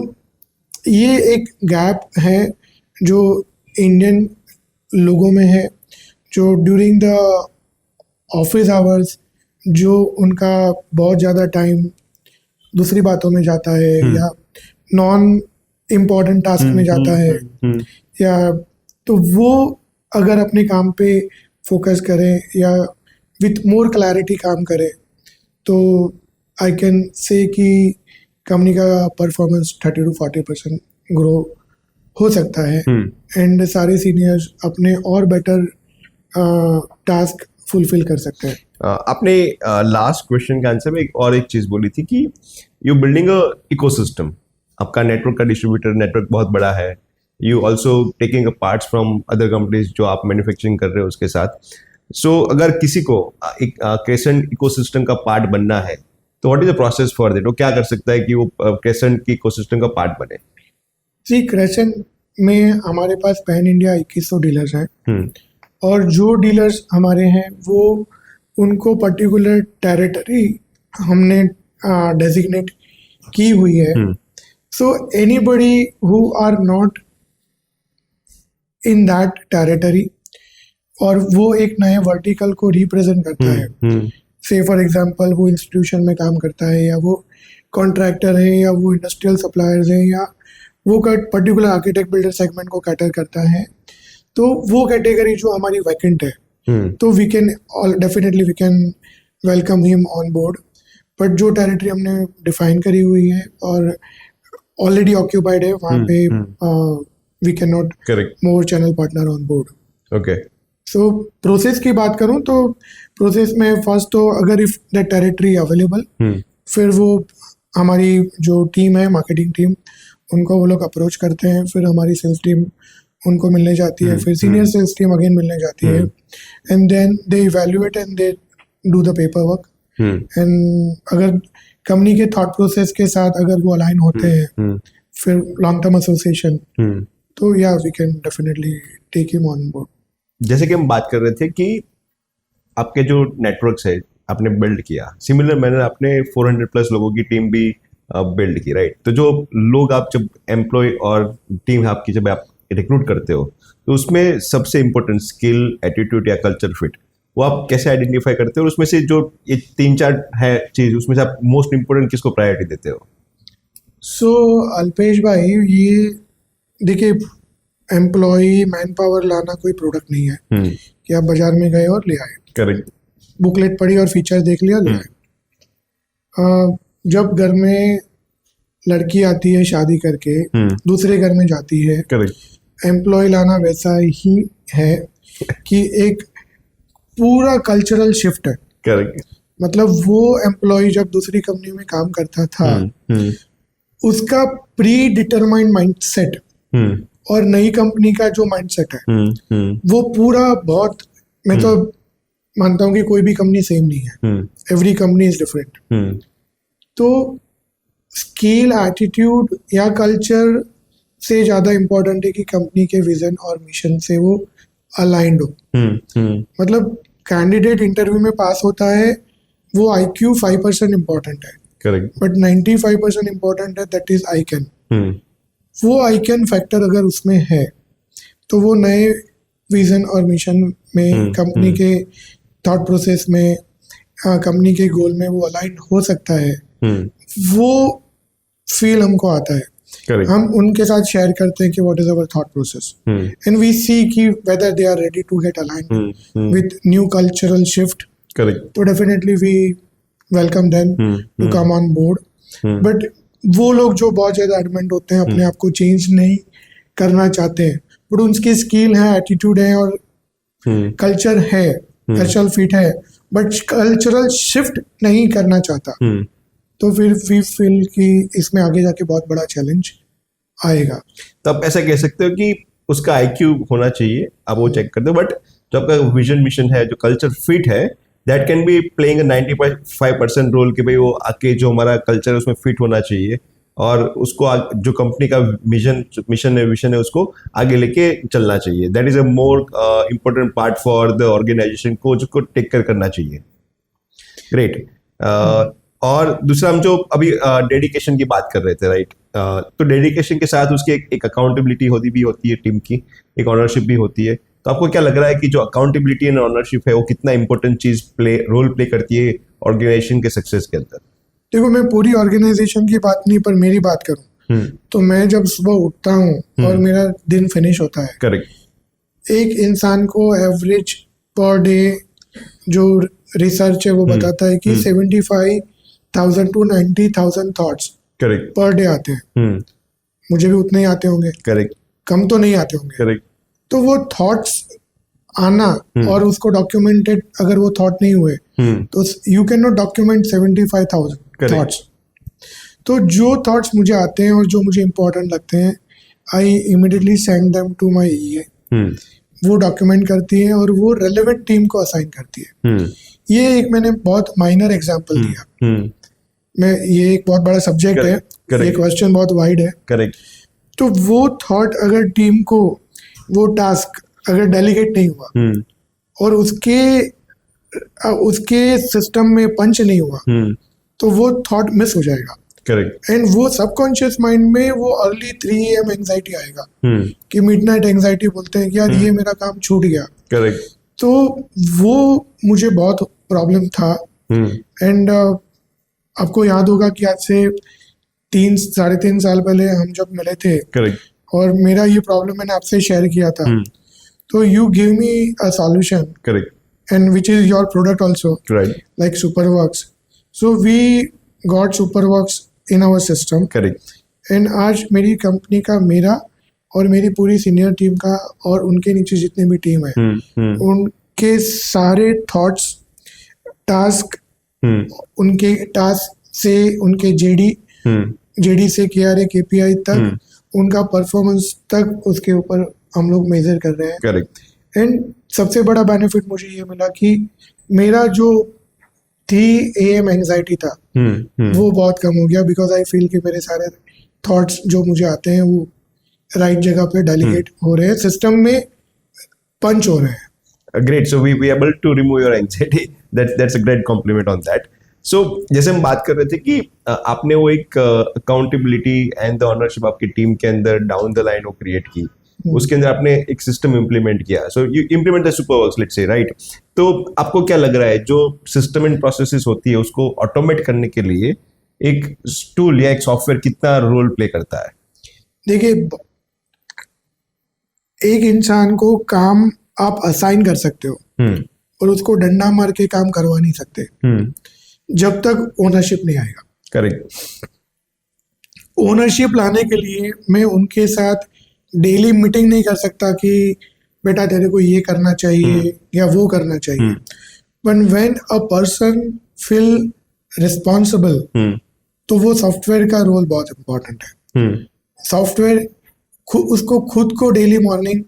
ये एक गैप है जो इंडियन लोगों में है, जो ड्यूरिंग द ऑफिस आवर्स जो उनका बहुत ज़्यादा टाइम दूसरी बातों में जाता है या नॉन इम्पॉर्टेंट टास्क में जाता है, या तो वो अगर अपने काम पे फोकस करें या विथ मोर क्लैरिटी काम करें तो आई कैन से कि कंपनी का परफॉर्मेंस 30 to 40% ग्रो हो सकता है एंड सारे सीनियर्स अपने और बेटर टास्क फुलफिल कर सकते हैं। आपने लास्ट क्वेश्चन के आंसर में एक चीज बोली थी कि यू बिल्डिंग अ इकोसिस्टम। आपका नेटवर्क का डिस्ट्रीब्यूटर नेटवर्क बहुत बड़ा है, you also taking a parts from other companies जो आप मैन्युफैक्चरिंग कर रहे हो उसके साथ। सो अगर किसी को एक क्रेसेंट इकोसिस्टम का पार्ट बनना है तो what is the process for that? वो क्या कर सकता है कि वो क्रेसेंट की इकोसिस्टम का पार्ट बने? जी, क्रेसेंट में हमारे पास पैन इंडिया 2100 डीलर्स हैं और जो डीलर्स हमारे हैं वो उनको पर्टिकुलर टेरिटरी हमने डेजिग्नेट की हुई है। So anybody who are not in that territory और वो एक नए वर्टिकल को रिप्रेजेंट करता है, से फॉर एग्जांपल वो इंस्टीट्यूशन में काम करता है या वो कॉन्ट्रैक्टर है या वो इंडस्ट्रियल सप्लायर्स है या वो पर्टिकुलर आर्किटेक्ट बिल्डर सेगमेंट को कैटर करता है, तो वो कैटेगरी जो हमारी वैकेंट है तो we can definitely we can welcome him on board. But जो टेरिटरी हमने डिफाइन करी हुई है और ऑलरेडी ऑक्यूपाइड है वहाँ पे we can not more channel partner on board. Okay, so process की बात करूँ तो प्रोसेस में फर्स्ट तो अगर इफ द टेरिटरी अवेलेबल फिर वो हमारी जो टीम है मार्केटिंग टीम उनको वो लोग अप्रोच करते हैं, फिर हमारी सेल्स टीम उनको मिलने जाती है, फिर सीनियर सेल्स टीम अगेन मिलने जाती है and then they evaluate and they do the paper work. And अगर कंपनी के थॉट प्रोसेस के साथ अगर वो अलाइन होते हैं फिर लॉन्ग टर्म एसोसिएशन तो या we can definitely take him on board. जैसे कि हम बात कर रहे थे कि आपके जो नेटवर्क्स है आपने बिल्ड किया, सिमिलर मैनर आपने 400 प्लस लोगों की टीम भी बिल्ड की, राइट? तो जो लोग आप जब एम्प्लॉय और टीम आपकी जब आप रिक्रूट करते हो तो उसमें सबसे इम्पोर्टेंट स्किल, एटीट्यूड या कल्चर फिट वो आप कैसे आइडेंटिफाई करते हो? और उसमें से जो ये 3-4 है चीज उसमें से आप मोस्ट इम्पोर्टेंट किसको प्रायोरिटी देते हो? सो अल्पेश भाई, ये देखिए एम्प्लॉय मैन पावर लाना कोई प्रोडक्ट नहीं है कि आप बाजार में गए और ले आए, करेक्ट, बुकलेट पढ़ी और फीचर देख लिया ले आए। जब घर में लड़की आती है शादी करके दूसरे घर में जाती है, करेक्ट, एम्प्लॉय लाना वैसा ही है कि एक पूरा कल्चरल शिफ्ट है। करेक्ट, मतलब वो एम्प्लॉय जब दूसरी कंपनी में काम करता था, उसका प्री डिटरमाइंड माइंडसेट और नई कंपनी का जो माइंडसेट है वो पूरा बहुत, मैं तो मानता हूँ कि कोई भी कंपनी सेम नहीं है, एवरी कंपनी इज डिफरेंट। तो स्किल, एटीट्यूड या कल्चर से ज़्यादा इम्पोर्टेंट है कि कंपनी के विजन और मिशन से वो अलाइंड हो। मतलब कैंडिडेट इंटरव्यू में पास होता है, वो IQ 5% इम्पोर्टेंट है, करेक्ट, बट 95% इम्पोर्टेंट है, दैट इज आई कैन। वो आई कैन फैक्टर अगर उसमें है तो वो नए विजन और मिशन में, कंपनी के थॉट प्रोसेस में, कंपनी के गोल में वो अलाइन हो सकता है। वो फील हमको आता है, करेक्ट, हम उनके साथ शेयर करते हैं कि what is our thought process, and we see कि whether they are ready to get align with new cultural shift, correct, तो definitely we welcome them to come on board. But वो लोग जो बहुत ज़्यादा एडमेंट होते हैं, अपने आप को चेंज नहीं करना चाहते हैं, बट उनकी स्किल है, एटीट्यूड है और कल्चर है, कल्चरल फिट है, बट कल्चरल शिफ्ट नहीं करना चाहता, तो फिर वी फील कि इसमें आगे जाके बहुत बड़ा चैलेंज आएगा। तो आप ऐसा कह सकते हो कि उसका IQ होना चाहिए, आप वो चेक करते हो, बट जो आपका विजन मिशन है, जो कल्चर फिट है, that can be playing 95% role कि भाई वो आके जो हमारा कल्चर है उसमें फिट होना चाहिए और उसको जो कंपनी का मिशन है उसको आगे लेके चलना चाहिए। That is a more important part for the organisation को, जिसको टेक केयर करना चाहिए। ग्रेट। और दूसरा, हम जो अभी डेडिकेशन की बात कर रहे थे, राइट? तो डेडिकेशन के साथ उसकी एक अकाउंटेबिलिटी होती है टीम की, एक ऑनरशिप भी होती है। तो आपको क्या लग रहा है कि जो अकाउंटेबिलिटी एंड ऑनरशिप है वो कितना इंपॉर्टेंट चीज रोल प्ले करती है ऑर्गेनाइजेशन के सक्सेस के अंदर? देखो, मैं पूरी ऑर्गेनाइजेशन की बात नहीं, पर मेरी बात करूं तो मैं जब सुबह उठता हूं और मेरा दिन फिनिश होता है, करेक्ट, एक इंसान को एवरेज पर डे जो रिसर्च है वो बताता है कि 75,000 to 90,000 thoughts correct, per day आते हैं। मुझे भी उतने ही आते होंगे, करेक्ट, कम तो नहीं आते होंगे। करेक्ट, तो वो थॉट्स आना और उसको डॉक्यूमेंटेड अगर वो थॉट नहीं हुए तो you can not document 75,000 Correct. Thoughts. तो जो थॉट्स मुझे आते हैं और जो मुझे इंपॉर्टेंट लगते हैं, I immediately send them to my EA। वो डॉक्यूमेंट करती है और वो रेलेवेंट टीम को असाइन करती है। ये एक मैंने बहुत माइनर एग्जांपल दिया। मैं, ये एक बहुत बड़ा सब्जेक्ट है, ये क्वेश्चन बहुत वाइड है। करेक्ट। तो वो थॉट अगर टीम को, वो टास्क अगर डेलीगेट नहीं हुआ और उसके सिस्टम में पंच नहीं हुआ तो वो थॉट मिस हो जाएगा। करेक्ट। एंड वो सबकॉन्शियस माइंड में वो अर्ली 3 AM एंजाइटी आएगा कि मिडनाइट एंजाइटी बोलते हैं कि यार ये मेरा काम छूट गया। करेक्ट। तो वो मुझे बहुत प्रॉब्लम था। एंड आपको याद होगा कि आज से 3-3.5 साल पहले हम जब मिले थे, करेक्ट, और मेरा ये प्रॉब्लम मैंने आपसे शेयर किया था, तो you give me a solution, correct, and which is your product also, right, like Superworks. So we got Superworks in our system. Correct. And आज मेरी कंपनी का, मेरा और मेरी पूरी सीनियर टीम का और उनके नीचे जितने भी टीम है, उनके सारे थॉट्स, टास्क, उनके टास्क से उनके जेडी से KRA KPI तक, उनका परफॉर्मेंस तक, उसके ऊपर हम लोग मेजर कर रहे हैं। करेक्ट। एंड सबसे बड़ा बेनिफिट मुझे ये मिला कि मेरा जो 3 AM एंजाइटी था वो बहुत कम हो गया, बिकॉज आई फील कि मेरे सारे थॉट्स जो मुझे आते हैं वो राइट जगह पे डेलीगेट हो रहे हैं, सिस्टम में पंच हो रहे हैं। Great. So we able to remove your anxiety. That's a great compliment on that. So जैसे हम बात कर रहे थे कि आपने वो एक अकाउंटेबिलिटी एंड द ऑनरशिप आपकी टीम के अंदर डाउन द लाइन वो क्रिएट की, उसके अंदर आपने एक सिस्टम इम्प्लीमेंट किया। So you implement the Superworks, let's say, right? तो आपको क्या लग रहा है, जो सिस्टम एंड प्रोसेसेस होती है उसको ऑटोमेट करने के लिए एक टूल या एक सॉफ्टवेयर कितना रोल प्ले करता है? देखिए, एक इंसान को काम आप असाइन कर सकते हो और उसको डंडा मार के काम करवा नहीं सकते जब तक ओनरशिप नहीं आएगा। करेक्ट। ओनरशिप लाने के लिए मैं उनके साथ डेली मीटिंग नहीं कर सकता कि बेटा तेरे को ये करना चाहिए या वो करना चाहिए। But when a person feel responsible, तो वो सॉफ्टवेयर का रोल बहुत इम्पोर्टेंट है। सॉफ्टवेयर उसको खुद को डेली मॉर्निंग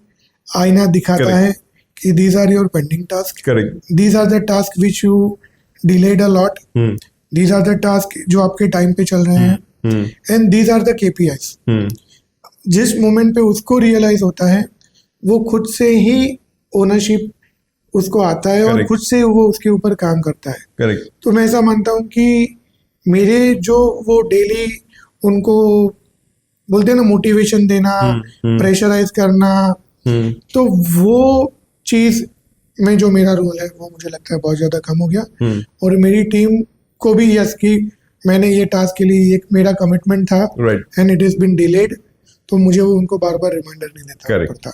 आईना दिखाता Correct. है कि these are your pending task, correct. These are the task which you delayed a lot, these are the task जो आपके टाइम पे चल रहे हैं, and these are the KPIs। जिस मोमेंट पे उसको रियलाइज होता है वो खुद से ही ओनरशिप उसको आता है और Correct. खुद से वो उसके ऊपर काम करता है। करेक्ट। तो मैं ऐसा मानता हूँ कि मेरे जो वो डेली उनको बोलते हैं ना मोटिवेशन देना, प्रेशराइज करना, तो वो चीज में जो मेरा रोल है वो मुझे लगता है बहुत ज्यादा कम हो गया। और मेरी टीम को भी यस कि मैंने ये टास्क के लिए एक मेरा कमिटमेंट था Right. And it is been delayed, तो मुझे वो उनको बार बार रिमाइंडर नहीं देता Correct. पड़ता।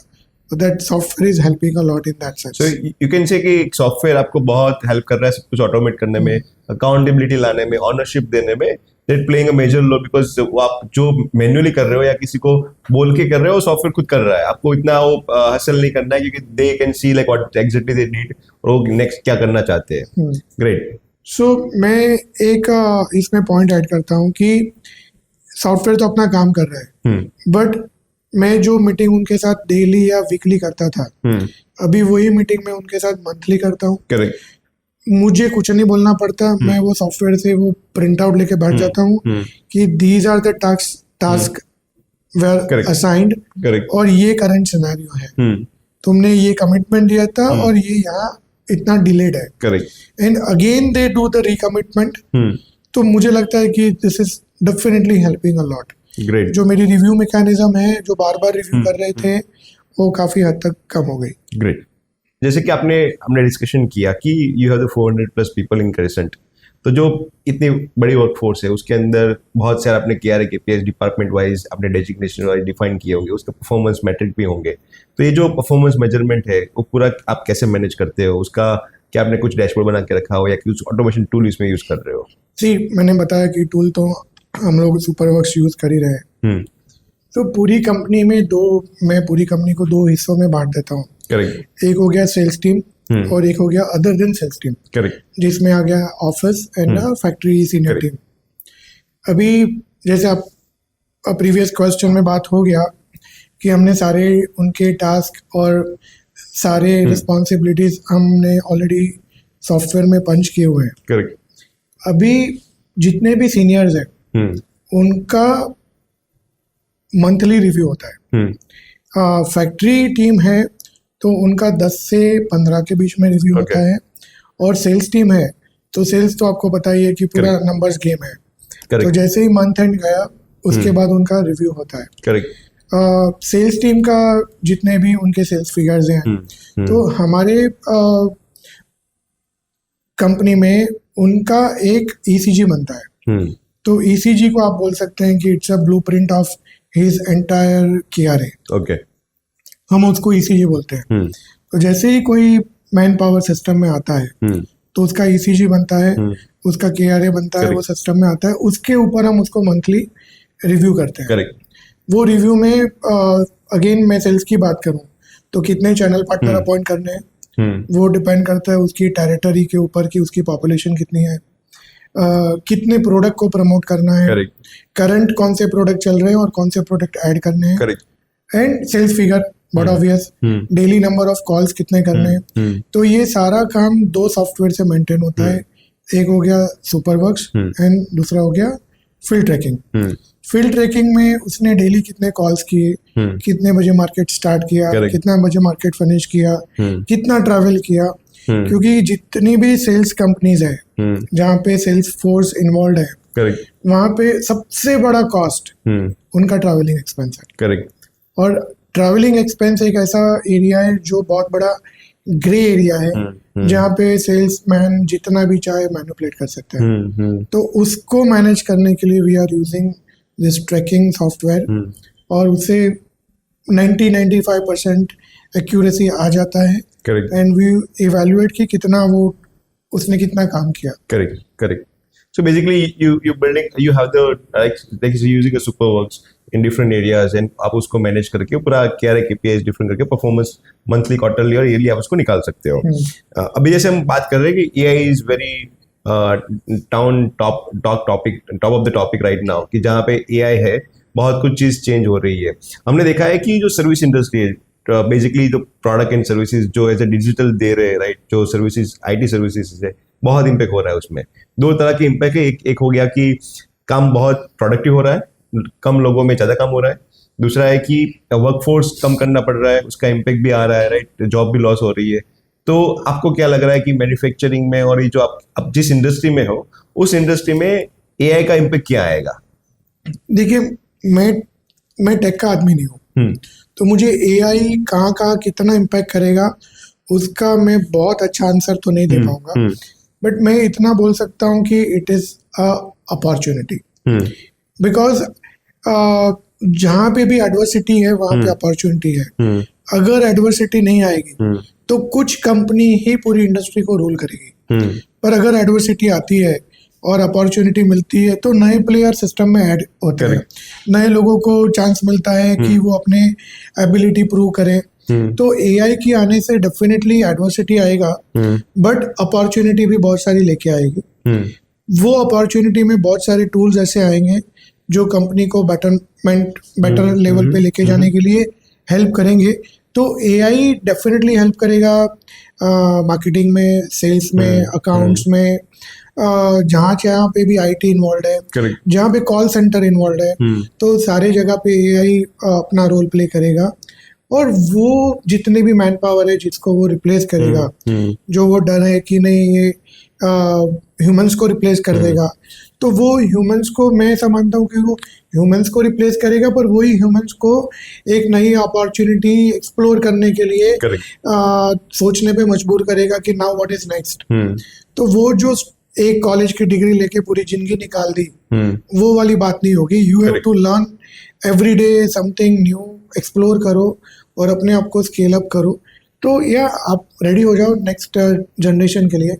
So that software is helping a lot in that sense. So you can से कि सॉफ्टवेयर आपको बहुत हेल्प कर रहा है सब कुछ ऑटोमेट करने में, अकाउंटेबिलिटी लाने में, ऑनरशिप देने में, that playing a major role, because वो आप जो मैन्युअली कर रहे हो या किसी को बोल के कर रहे हो सॉफ्टवेयर खुद कर रहा है। आपको इतना वो हसल नहीं करना है क्योंकि they can see like what exactly they need और वो नेक्स्ट क्या करना चाहते हैं। ग्रेट। So मैं एक इसमें पॉइंट ऐड करता हूँ कि सॉफ्टवेयर तो अपना काम कर रहा है, बट मैं जो मीटिंग उनके साथ डेली या वीकली करता था, अभी वही मीटिंग मैं उनके साथ मंथली करता हूँ। करेक्ट। मुझे कुछ नहीं बोलना पड़ता, मैं वो सॉफ्टवेयर से वो प्रिंट आउट लेके बैठ जाता हूँ कि these are the task were Correct. Assigned, correct. और ये करंट सिनेरियो है, तुमने ये कमिटमेंट दिया था और ये यहाँ इतना डिलेड है, correct. And again they do the recommitment. तो मुझे लगता है कि this is definitely helping a lot. Great. जो मेरी रिव्यू मैकेनिज्म है जो बार बार रिव्यू कर रहे थे वो काफी हद तक कम हो गई। ग्रेट। जैसे कि हमने डिस्कशन किया कि you have the 400+ people in crescent, तो जो इतनी बड़ी वर्कफोर्स है उसके अंदर बहुत सारे आपने KRA KPIs डिपार्टमेंट वाइज अपने डेजिग्नेशन वाइज डिफाइन किए होंगे, उसके परफॉर्मेंस मैट्रिक भी होंगे। तो ये जो परफॉर्मेंस मेजरमेंट है वो पूरा आप कैसे मैनेज करते हो? उसका क्या आपने कुछ डैशबोर्ड बना के रखा हो या कुछ ऑटोमेशन टूल इसमें यूज कर रहे हो? जी, मैंने बताया कि टूल तो हम लोग सुपरवर्क्स यूज कर ही रहे हैं। तो पूरी कंपनी में मैं पूरी कंपनी को 2 हिस्सों में बांट देता हूँ। करेक्ट। एक हो गया सेल्स टीम और एक हो गया other than sales team, correct. जिसमें आ गया office and factory senior team. अभी जैसे आप प्रीवियस क्वेश्चन में बात हो गया कि हमने सारे उनके टास्क और सारे रिस्पॉन्सिबिलिटीज हमने ऑलरेडी सॉफ्टवेयर में पंच किए हुए हैं। करेक्ट। अभी जितने भी सीनियर्स हैं उनका मंथली रिव्यू होता है। फैक्ट्री टीम है तो उनका 10 से 15 के बीच में रिव्यू होता है, और सेल्स टीम है तो सेल्स तो आपको पता ही है कि पूरा नंबर्स गेम है। तो जैसे ही मंथ एंड गया उसके बाद उनका रिव्यू होता है। करेक्ट। सेल्स टीम का जितने भी उनके सेल्स फिगर्स हैं, तो हमारे कंपनी में उनका एक ECG बनता है। तो ECG को आप बोल सकते हैं कि it's a blueprint of his entire KRA। Okay. हम उसको ECG बोलते हैं। तो जैसे ही कोई मैन पावर सिस्टम में आता है तो उसका ECG बनता है, उसका KRA बनता है, वो सिस्टम में आता है, उसके ऊपर हम उसको मंथली रिव्यू करते हैं। करेक्ट। वो रिव्यू में अगेन मैं सेल्स की बात करूं तो कितने चैनल पार्टनर अपॉइंट करने हैं, वो डिपेंड करता है उसकी टेरिटरी के ऊपर कि उसकी पॉपुलेशन कितनी है, कितने प्रोडक्ट को प्रमोट करना है, करंट कौन से प्रोडक्ट चल रहे हैं और कौन से प्रोडक्ट ऐड करने हैं, and sales figure but obvious, daily number of calls कितने करने हैं। तो ये सारा काम 2 सॉफ्टवेयर से मेंटेन होता है। एक हो गया सुपरवर्क्स एंड दूसरा हो गया फील्ड ट्रैकिंग। फील्ड ट्रैकिंग में उसने डेली कितने कॉल्स किए, कितने बजे मार्केट स्टार्ट किया, कितना बजे मार्केट फिनिश किया, कितना ट्रैवल किया, क्योंकि जितनी भी सेल्स कंपनीज है जहाँ पे सेल्स फोर्स इन्वॉल्व है, वहाँ पे सबसे बड़ा कॉस्ट उनका ट्रैवलिंग एक्सपेंस है। करेक्ट। और ट्रैवलिंग एक्सपेंस एक ऐसा एरिया है जो बहुत बड़ा ग्रे एरिया है, जहाँ पे सेल्समैन जितना भी चाहे मैनिपुलेट कर सकते हैं। तो उसको मैनेज करने के लिए we are using this tracking software, और उससे 90-95% एक्यूरेसी आ जाता है। एंड वी इवैल्यूएट कि कितना वो उसने कितना काम किया। Correct. So basically, you have the like using a SuperWorks in different areas, and आप उसको मैनेज करके पूरा KRA KPIs डिफरेंट करके परफॉर्मेंस मंथली, क्वार्टरली और ईयरली आप उसको निकाल सकते हो। अभी जैसे हम बात कर रहे हैं कि AI is very top of the topic right now, कि जहाँ पे एआई है बहुत कुछ चीज़ चेंज हो रही है। हमने देखा है कि जो सर्विस इंडस्ट्री है, बेसिकली जो प्रोडक्ट एंड सर्विसेज जो एज ए डिजिटल दे रहे हैं, राइट, जो सर्विसेज आईटी सर्विसेज है, बहुत इम्पैक्ट हो रहा है उसमें। दो तरह के इम्पैक्ट है, एक हो गया कि काम बहुत प्रोडक्टिव हो रहा है, कम लोगों में ज़्यादा काम हो रहा है। दूसरा है कि वर्कफोर्स कम करना पड़ रहा है, उसका इम्पैक्ट भी आ रहा है, राइट, जॉब भी लॉस हो रही है। तो आपको क्या लग रहा है कि मैन्युफैक्चरिंग में और ये जो आप जिस इंडस्ट्री में हो, उस इंडस्ट्री में एआई का इम्पैक्ट क्या आएगा? देखिए, मैं टेक का आदमी नहीं हूँ, तो मुझे एआई कहाँ कहाँ कितना इम्पैक्ट करेगा उसका मैं बहुत अच्छा आंसर तो नहीं दे पाऊंगा, बट मैं इतना बोल सकता हूँ कि it is a opportunity. Because जहाँ पे भी एडवर्सिटी है वहाँ पे अपॉर्चुनिटी है। अगर एडवर्सिटी नहीं आएगी तो कुछ कंपनी ही पूरी इंडस्ट्री को रूल करेगी, पर अगर एडवर्सिटी आती है और अपॉर्चुनिटी मिलती है तो नए प्लेयर सिस्टम में ऐड होते हैं, नए लोगों को चांस मिलता है कि वो अपने एबिलिटी प्रूव करें। तो एआई की आने से डेफिनेटली एडवर्सिटी आएगा, बट अपॉर्चुनिटी भी बहुत सारी लेके आएगी। वो अपॉर्चुनिटी में बहुत सारे टूल्स ऐसे आएंगे जो कंपनी को बेटर लेवल पे लेके जाने के लिए हेल्प करेंगे। तो एआई डेफिनेटली हेल्प करेगा मार्केटिंग में, सेल्स में, अकाउंट्स में, जहाँ पे भी आईटी इन्वॉल्व है, जहाँ पे कॉल सेंटर इन्वॉल्व है, तो सारे जगह पे एआई अपना रोल प्ले करेगा। और वो जितने भी मैन पावर है जिसको वो रिप्लेस करेगा, जो वो डर है कि नहीं ये ह्यूमंस को रिप्लेस कर देगा, तो वो ह्यूमंस को, मैं ऐसा मानता हूँ कि वो ह्यूमंस को रिप्लेस करेगा, पर वही ह्यूमंस को एक नई अपॉर्चुनिटी एक्सप्लोर करने के लिए सोचने पे मजबूर करेगा कि नाउ व्हाट इज नेक्स्ट। तो वो जो एक कॉलेज की डिग्री लेके पूरी जिंदगी निकाल दी, वो वाली बात नहीं होगी। You have to learn every day something new, explore करो और अपने आप को स्केल अप करो। तो या आप रेडी हो जाओ नेक्स्ट जनरेशन के लिए।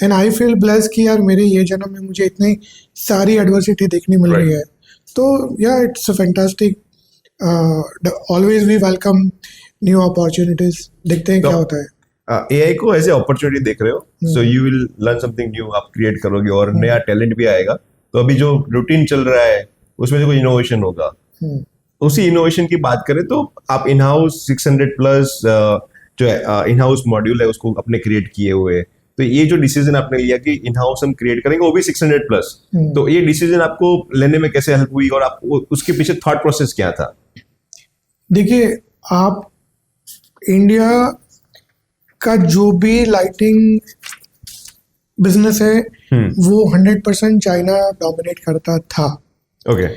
एंड आई फील ब्लेस्ड कि यार मेरे ये जन्म में मुझे इतनी सारी एडवर्सिटी देखने मिल रही है। तो या it's fantastic, always we welcome new opportunities. देखते हैं क्या होता है। एआई को ऐसे अपॉर्चुनिटी देख रहे हो, so you will learn something new, आप क्रिएट करोगे और नया टैलेंट भी आएगा। तो अभी जो रूटीन चल रहा है उसमें जो कोई इनोवेशन होगा, उसी इनोवेशन की बात करें तो आप इन हाउस 600 प्लस जो इन हाउस मॉड्यूल है उसको अपने क्रिएट किए हुए। तो ये जो डिसीजन आपने लिया कि इन हाउस हम क्रिएट करेंगे वो भी 600 प्लस, तो ये डिसीजन आपको लेने में कैसे हेल्प हुई और आपको उसके पीछे थॉट प्रोसेस क्या था? देखिए, आप इंडिया का जो भी लाइटिंग बिजनेस है वो 100% चाइना डोमिनेट करता था। ओके।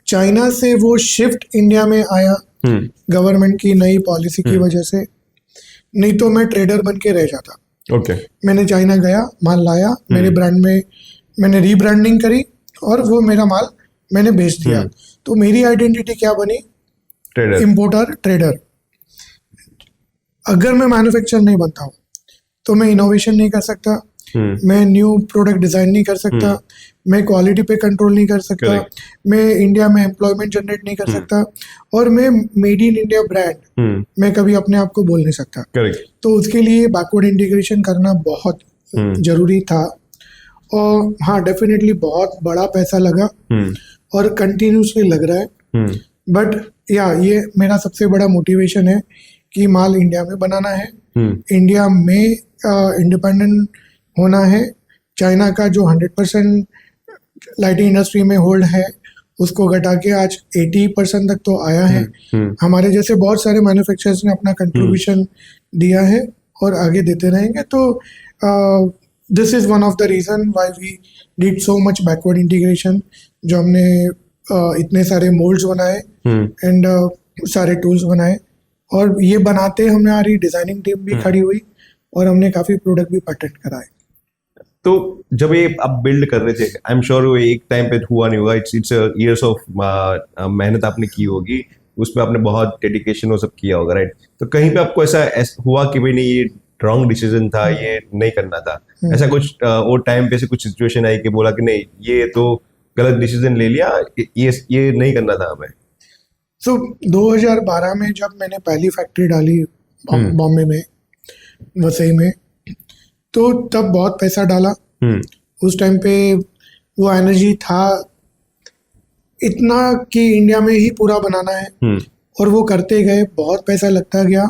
चाइना से वो शिफ्ट इंडिया में आया गवर्नमेंट की नई पॉलिसी की वजह से, नहीं तो मैं ट्रेडर बन के रह जाता। ओके। मैंने चाइना गया, माल लाया, मेरे ब्रांड में मैंने रीब्रांडिंग करी और वो मेरा माल मैंने बेच दिया। तो मेरी आइडेंटिटी क्या बनी? Trader, importer, trader. अगर मैं मैन्युफैक्चर नहीं बनता हूँ तो मैं इनोवेशन नहीं कर सकता, मैं न्यू प्रोडक्ट डिजाइन नहीं कर सकता, मैं क्वालिटी पे कंट्रोल नहीं कर सकता, मैं इंडिया में एम्प्लॉयमेंट जनरेट नहीं कर सकता, और मैं मेड इन इंडिया ब्रांड मैं कभी अपने आप को बोल नहीं सकता। तो उसके लिए बैकवर्ड इंटीग्रेशन करना बहुत जरूरी था। और हाँ, डेफिनेटली बहुत बड़ा पैसा लगा और कंटिन्यूसली लग रहा है, बट या ये मेरा सबसे बड़ा मोटिवेशन है कि माल इंडिया में बनाना है, इंडिया में इंडिपेंडेंट होना है। चाइना का जो 100% लाइटिंग इंडस्ट्री में होल्ड है उसको घटा के आज 80% तक तो आया है। हमारे जैसे बहुत सारे मैन्युफैक्चरर्स ने अपना कंट्रीब्यूशन दिया है और आगे देते रहेंगे। तो this is one of the reason why we did so much backward integration, जो हमने इतने सारे मोल्ड्स बनाए एंड सारे टूल्स बनाए, और ये बनाते हमारी डिजाइनिंग टीम भी खड़ी हुई और हमने काफी प्रोडक्ट भी पेटेंट कराए। तो जब ये आप बिल्ड कर रहे थे, आई एम श्योर एक टाइम पे हुआ नहीं होगा, इट्स इयर्स ऑफ मेहनत आपने की होगी, उसमें आपने बहुत डेडिकेशन वो सब किया होगा, राइट? तो कहीं पे आपको ऐसा हुआ कि भाई नहीं ये रॉन्ग डिसीजन था, ये नहीं करना था, ऐसा कुछ वो टाइम पे से कुछ सिचुएशन आई कि बोला कि नहीं ये तो गलत डिसीजन ले लिया, ये नहीं करना था हमें? So 2012 में जब मैंने पहली फैक्ट्री डाली बॉम्बे में, वसई में, तो तब बहुत पैसा डाला, उस टाइम पे वो एनर्जी था इतना कि इंडिया में ही पूरा बनाना है, और वो करते गए, बहुत पैसा लगता गया,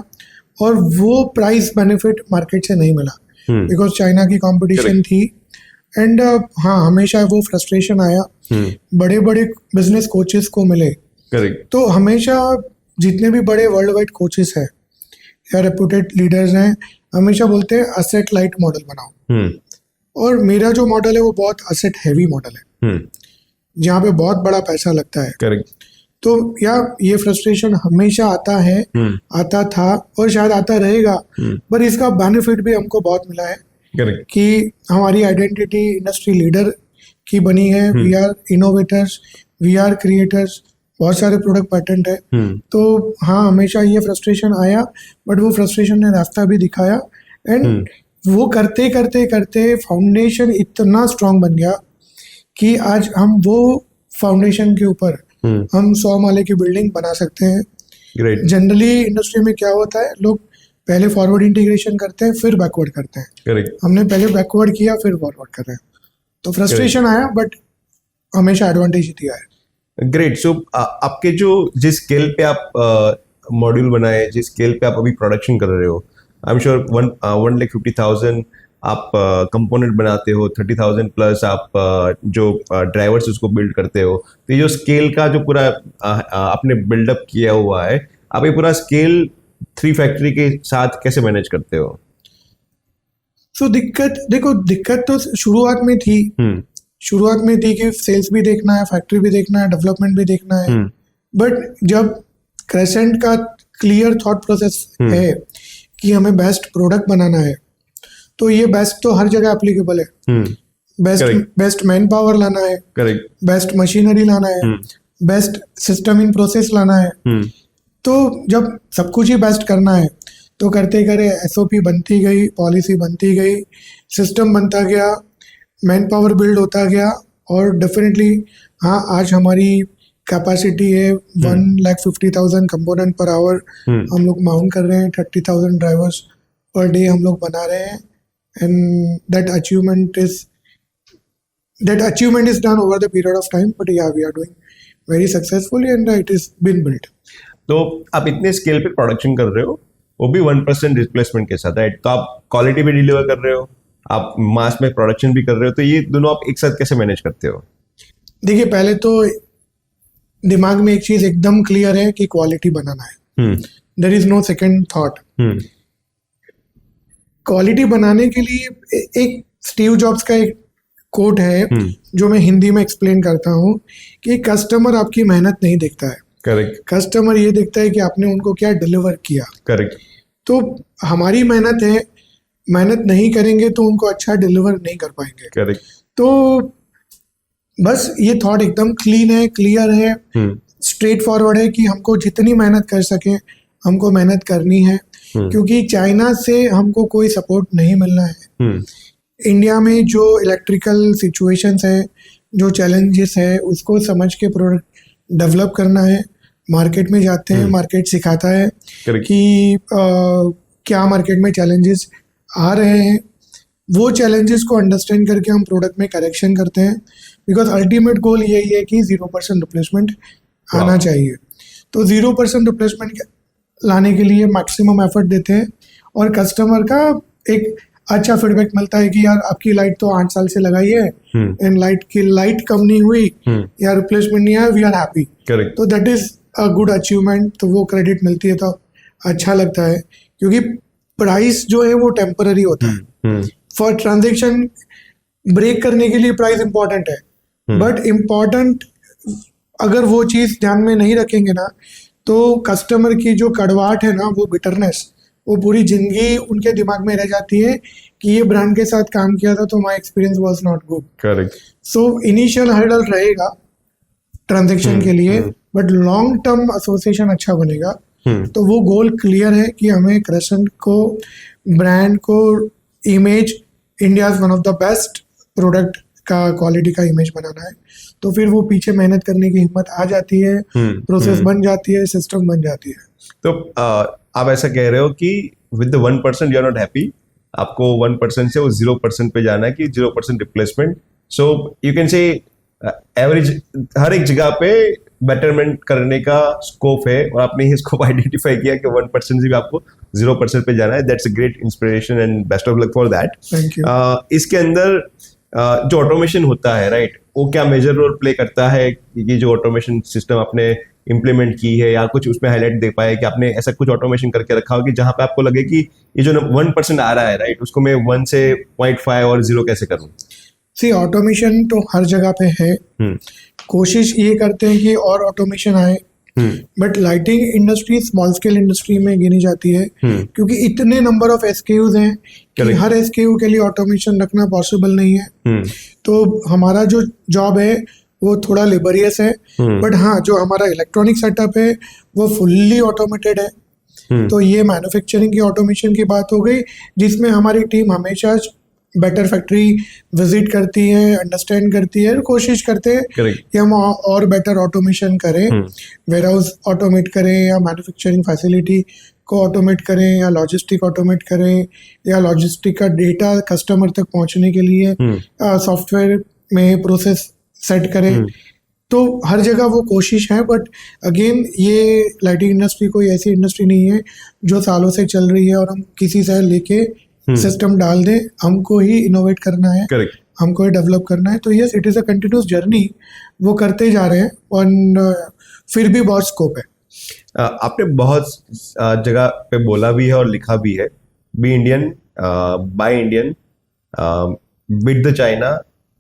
और वो प्राइस बेनिफिट मार्केट से नहीं मिला बिकॉज चाइना की कंपटीशन थी। एंड हाँ, हमेशा वो फ्रस्ट्रेशन आया। बड़े बड़े बिजनेस कोचेस को मिले, तो हमेशा जितने भी बड़े वर्ल्ड वाइड कोचेस हैं या रेपुटेड लीडर्स हैं, हमेशा बोलते हैं असेट लाइट मॉडल बनाओ। और मेरा जो मॉडल है वो बहुत असेट हैवी मॉडल है, जहाँ पे बहुत बड़ा पैसा लगता है। तो यार ये फ्रस्ट्रेशन हमेशा आता है, आता था और शायद आता रहेगा, पर इसका बेनिफिट भी हमको बहुत मिला है कि हमारी आइडेंटिटी इंडस्ट्री लीडर की बनी है। We are innovators, we are creators, बहुत सारे प्रोडक्ट पैटेंट है। तो हाँ, हमेशा ये फ्रस्ट्रेशन आया, बट वो फ्रस्ट्रेशन ने रास्ता भी दिखाया। एंड वो करते करते करते फाउंडेशन इतना स्ट्रांग बन गया कि आज हम वो फाउंडेशन के ऊपर हम 100 माले की बिल्डिंग बना सकते हैं। जनरली इंडस्ट्री में क्या होता है, लोग पहले फॉरवर्ड इंटीग्रेशन करते हैं फिर बैकवर्ड करते हैं। हमने पहले बैकवर्ड किया फिर फॉरवर्ड कर रहे हैं, तो फ्रस्ट्रेशन आया, बट हमेशा एडवांटेज ही दिया है। ग्रेट। सो आपके जो जिस स्केल पे आप मॉड्यूल बनाए, जिस स्केल पे आप अभी प्रोडक्शन कर रहे हो, आई एम श्योर 1,50,000 आप कंपोनेंट बनाते हो, 30,000 प्लस आप जो ड्राइवर्स उसको बिल्ड करते हो। तो ये जो स्केल का जो पूरा आपने बिल्डअप किया हुआ है, आप ये पूरा स्केल 3 फैक्ट्री के साथ कैसे मैनेज करते हो? सो दिक्कत तो शुरुआत में थी कि सेल्स भी देखना है, फैक्ट्री भी देखना है, डेवलपमेंट भी देखना है। बट जब क्रेसेंट का क्लियर थॉट प्रोसेस है कि हमें बेस्ट प्रोडक्ट बनाना है, तो ये बेस्ट तो हर जगह एप्लीकेबल है। बेस्ट मैन पावर लाना है, बेस्ट मशीनरी लाना है, बेस्ट सिस्टम इन प्रोसेस लाना है। तो जब सब कुछ ही बेस्ट करना है, तो करते करे एसओपी बनती गई, पॉलिसी बनती गई, सिस्टम बनता गया, मैन पावर बिल्ड होता गया। और डेफिनेटली हाँ, आज हमारी कैपेसिटी है 1,50,000 कंपोनेंट पर आवर हम लोग माउंट कर रहे हैं, 30,000 ड्राइवर्स पर डे हम लोग बना रहे हैं। And that achievement is done over the period of time, but yeah we are doing very successfully and it is been built. तो आप इतने स्केल पे प्रोडक्शन कर रहे हो, वो भी 1% रिप्लेसमेंट के साथ, राइट? तो आप क्वालिटी भी डिलीवर कर रहे हो, आप मास में प्रोडक्शन भी कर रहे हो, तो ये दोनों आप एक साथ कैसे मैनेज करते हो? देखिए, पहले तो दिमाग में एक चीज एकदम क्लियर है कि क्वालिटी बनाना है। There is no second thought. Quality बनाने के लिए एक स्टीव जॉब्स का एक कोट है जो मैं हिंदी में एक्सप्लेन करता हूँ कि कस्टमर आपकी मेहनत नहीं देखता है, कस्टमर ये देखता है कि आपने उनको क्या डिलीवर किया। तो हमारी मेहनत है, मेहनत नहीं करेंगे तो उनको अच्छा डिलीवर नहीं कर पाएंगे। तो बस ये थॉट एकदम क्लीन है, क्लियर है, स्ट्रेट फॉरवर्ड है कि हमको जितनी मेहनत कर सकें हमको मेहनत करनी है, क्योंकि चाइना से हमको कोई सपोर्ट नहीं मिलना है। इंडिया में जो इलेक्ट्रिकल सिचुएशंस है, जो चैलेंजेस है, उसको समझ के प्रोडक्ट डेवलप करना है। मार्केट में जाते हैं, मार्केट सिखाता है कि क्या मार्केट में चैलेंजेस आ रहे हैं, वो चैलेंजेस को अंडरस्टैंड करके हम प्रोडक्ट में करेक्शन करते हैं। बिकॉज अल्टीमेट गोल यही है कि 0% रिप्लेसमेंट आना चाहिए। तो 0% रिप्लेसमेंट लाने के लिए मैक्सिमम एफर्ट देते हैं, और कस्टमर का एक अच्छा फीडबैक मिलता है कि यार आपकी लाइट तो 8 साल से लगाई है एंड लाइट कम नहीं हुई या रिप्लेसमेंट नहीं आया, वी आर हैप्पी। तो that is a good achievement. तो वो क्रेडिट मिलती है तो अच्छा लगता है, क्योंकि प्राइस जो है वो टेम्पररी होता है। फॉर ट्रांजेक्शन ब्रेक करने के लिए प्राइस इंपॉर्टेंट है, बट इम्पॉर्टेंट अगर वो चीज़ ध्यान में नहीं रखेंगे ना, तो कस्टमर की जो कड़वाहट है ना, वो बिटरनेस, वो पूरी जिंदगी उनके दिमाग में रह जाती है कि ये ब्रांड के साथ काम किया था तो my experience was not good. Correct. So initial hurdle रहेगा ट्रांजैक्शन के लिए, बट लॉन्ग टर्म एसोसिएशन अच्छा बनेगा। तो वो गोल क्लियर है कि हमें क्रेसेंट को, ब्रांड को, image, India one of the best product का, क्वालिटी का इमेज बनाना है। तो फिर वो पीछे मेहनत करने की हिम्मत आ जाती है, प्रोसेस बन जाती है, सिस्टम बन जाती है। तो आप ऐसा कह रहे हो कि with the 1% you are not happy, आपको 1% से वो 0% पे जाना है कि 0% replacement. So you can say average हर एक जगह पे बेटरमेंट करने का स्कोप है, और आपने ही स्कोप आइडेंटिफाई किया कि 1% से भी आपको 0% पे जाना है. That's a great inspiration and best of luck for that. Thank you. इसके अंदर जो ऑटोमेशन होता है, राइट, वो क्या मेजर रोल प्ले करता है? ये जो ऑटोमेशन सिस्टम आपने इम्प्लीमेंट की है, या कुछ उसमें हाईलाइट दे पाए कि आपने ऐसा कुछ ऑटोमेशन करके रखा हो कि जहां पे आपको लगे कि ये जो 1% आ रहा है, राइट, उसको मैं 1 से 0.5 और 0 कैसे करूं? सी ऑटोमेशन तो हर जगह पे है. कोशिश ये करते हैं कि और ऑटोमेशन आए, but lighting industry small scale industry में गिनी जाती है क्योंकि इतने नंबर ऑफ एसकेयूज हैं कि Correct. हर एसकेयू के लिए ऑटोमेशन रखना पॉसिबल नहीं है. तो हमारा जो जॉब है वो थोड़ा लेबरियस है, बट हाँ, जो हमारा इलेक्ट्रॉनिक सेटअप है वो फुल्ली ऑटोमेटेड है. तो ये मैन्युफैक्चरिंग की ऑटोमेशन की बात हो गई, जिसमें हमारी टीम हमेशा बेटर फैक्ट्री विजिट करती है, अंडरस्टैंड करती है, कोशिश करते हैं Correct. कि हम और बेटर ऑटोमेशन करें, वेयर हाउस ऑटोमेट करें, या मैन्युफैक्चरिंग फैसिलिटी को ऑटोमेट करें, या लॉजिस्टिक ऑटोमेट करें, या लॉजिस्टिक का डेटा कस्टमर तक पहुंचने के लिए सॉफ्टवेयर में प्रोसेस सेट करें. तो हर जगह वो कोशिश है, बट अगेन ये लाइटिंग इंडस्ट्री कोई ऐसी इंडस्ट्री नहीं है जो सालों से चल रही है और हम किसी से लेके सिस्टम डाल दें. हमको ही इनोवेट करना है, करेक्ट. हमको ही डेवलप करना है. तो yes, it is a continuous journey, वो करते जा रहे हैं, और फिर भी बहुत स्कोप है. आपने बहुत जगह पे बोला भी है और लिखा भी है, be Indian, buy Indian, beat the China.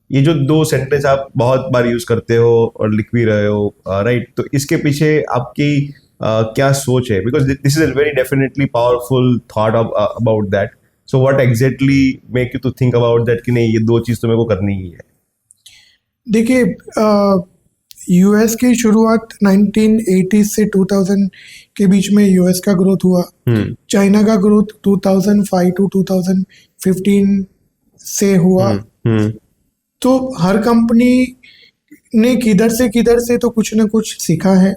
ये जो 2 सेंटेंस आप बहुत बार यूज करते हो और लिख भी रहे हो, राइट, तो इसके पीछे आपकी क्या सोच है? Because this is a very definitely powerful thought about that. So what exactly make you to think about that कि नहीं, ये 2 चीज तो मेरे को करनी ही है? देखिए, यूएस की शुरुआत 1980 से 2000 के बीच में यूएस का ग्रोथ हुआ. चाइना का ग्रोथ 2005 टू 2015 से हुआ. तो हर कंपनी ने किधर से तो कुछ ना कुछ सीखा है.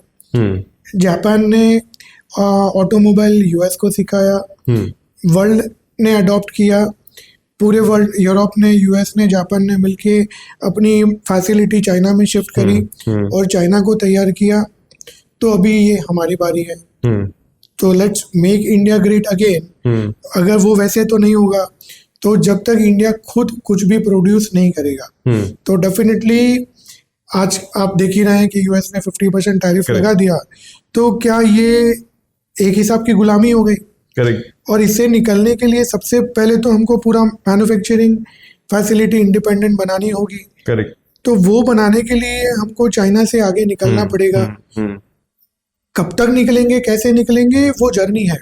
जापान ने ऑटोमोबाइल यूएस को सिखाया, वर्ल्ड ने अडॉप्ट किया, पूरे वर्ल्ड, यूरोप ने, यूएस ने, जापान ने मिलके अपनी फैसिलिटी चाइना में शिफ्ट करी और चाइना को तैयार किया. तो अभी ये हमारी बारी है. तो let's make India great again. अगर वो वैसे तो नहीं होगा, तो जब तक इंडिया खुद कुछ भी प्रोड्यूस नहीं करेगा, तो डेफिनेटली आज आप देख ही रहे हैं कि यूएस ने 50% टैरिफ लगा दिया. तो क्या ये एक हिसाब की गुलामी हो गई? करेक्ट. और इससे निकलने के लिए सबसे पहले तो हमको पूरा मैन्युफैक्चरिंग फैसिलिटी इंडिपेंडेंट बनानी होगी. करेक्ट. तो वो बनाने के लिए हमको चाइना से आगे निकलना पड़ेगा. कब तक निकलेंगे, कैसे निकलेंगे, वो जर्नी है,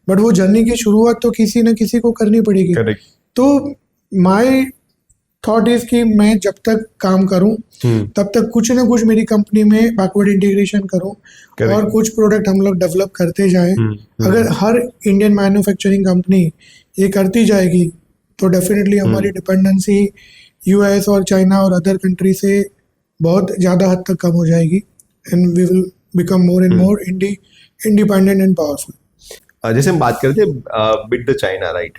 बट वो जर्नी की शुरुआत तो किसी न किसी को करनी पड़ेगी. करेक्ट. तो माय थॉट इज कि मैं जब तक काम करूं तब तक कुछ ना कुछ मेरी कंपनी में बैकवर्ड इंटीग्रेशन करूं और कुछ प्रोडक्ट हम लोग डेवलप करते जाएं. अगर हर इंडियन मैन्युफैक्चरिंग कंपनी ये करती जाएगी तो डेफिनेटली हमारी डिपेंडेंसी यूएस और चाइना और अदर कंट्री से बहुत ज़्यादा हद तक कम हो जाएगी, and we will become more and more independent and powerful. जैसे हम बात करते हैं बिट द चाइना, राइट,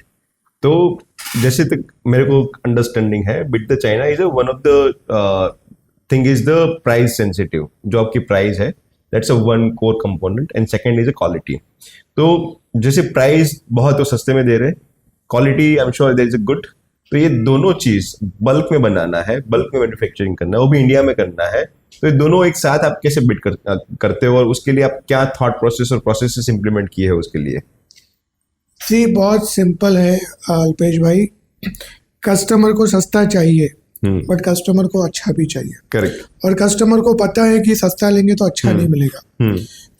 तो जैसे तक मेरे को अंडरस्टैंडिंग है, beat the China is one of the thing is the price sensitive. जो आपकी प्राइस है, that's a one core component, and second is a quality. तो जैसे प्राइस बहुत तो सस्ते में दे रहे, quality I am sure there is a good. तो ये दोनों चीज बल्क में बनाना है, बल्क में मैन्युफैक्चरिंग करना है, वो भी इंडिया में करना है. तो ये दोनों एक साथ आप कैसे बिट करते हो, और उसके लिए आप क्या थॉट प्रोसेस और प्रोसेसेस इंप्लीमेंट किए हैं उसके लिए? जी, बहुत सिंपल है अल्पेश भाई. कस्टमर को सस्ता चाहिए, बट कस्टमर को अच्छा भी चाहिए. करेक्ट. और कस्टमर को पता है कि सस्ता लेंगे तो अच्छा नहीं मिलेगा.